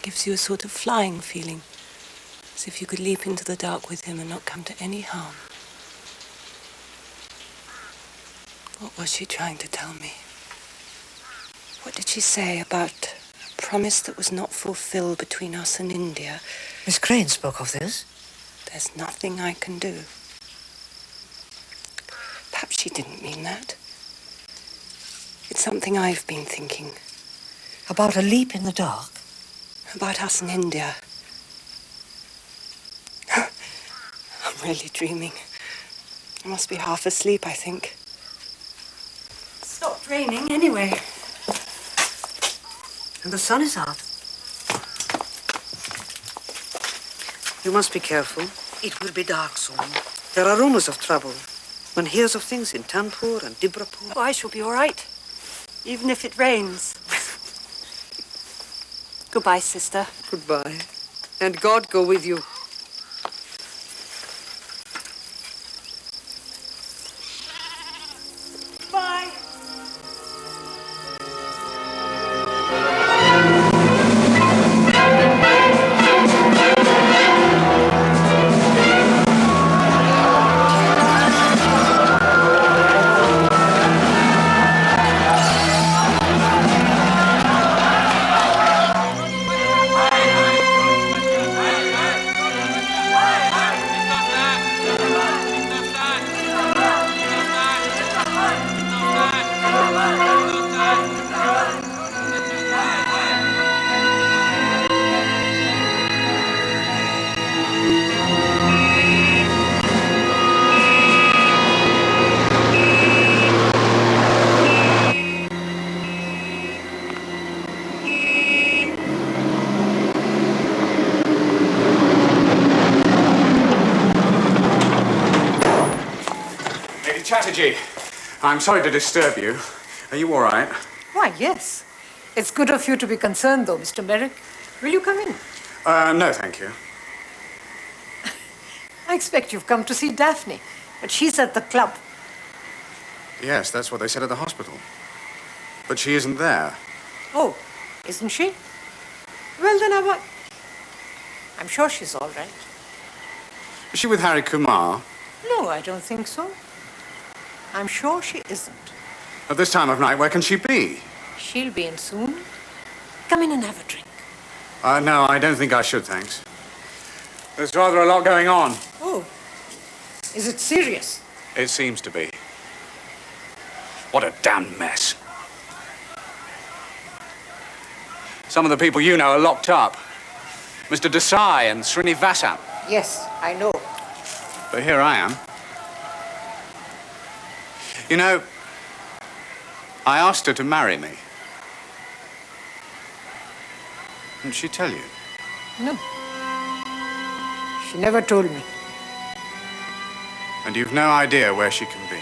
Gives you a sort of flying feeling, as if you could leap into the dark with him and not come to any harm. What was she trying to tell me? What did she say about a promise that was not fulfilled between us and India? Miss Crane spoke of this. There's nothing I can do. Perhaps she didn't mean that. It's something I've been thinking. About a leap in the dark? About us in India. I'm really dreaming. I must be half asleep, I think. It stopped raining anyway. And the sun is out. You must be careful. It will be dark soon. There are rumors of trouble. One hears of things in Kanpur and Dibrapur. Oh, I shall be all right, even if it rains. Goodbye, sister. Goodbye. And God go with you. Bye. Chatterjee, I'm sorry to disturb you. Are you all right? Why, yes. It's good of you to be concerned, though, Mr. Merrick. Will you come in? No, thank you. I expect you've come to see Daphne, but she's at the club. Yes, that's what they said at the hospital. But she isn't there. Oh, isn't she? Well, then I'm sure she's all right. Is she with Harry Kumar? No, I don't think so. I'm sure she isn't. At this time of night, where can she be? She'll be in soon. Come in and have a drink. No, I don't think I should, thanks. There's rather a lot going on. Oh, is it serious? It seems to be. What a damn mess. Some of the people you know are locked up. Mr. Desai and Srinivasan. Yes, I know. But here I am. You know, I asked her to marry me. Didn't she tell you? No. She never told me. And you've no idea where she can be?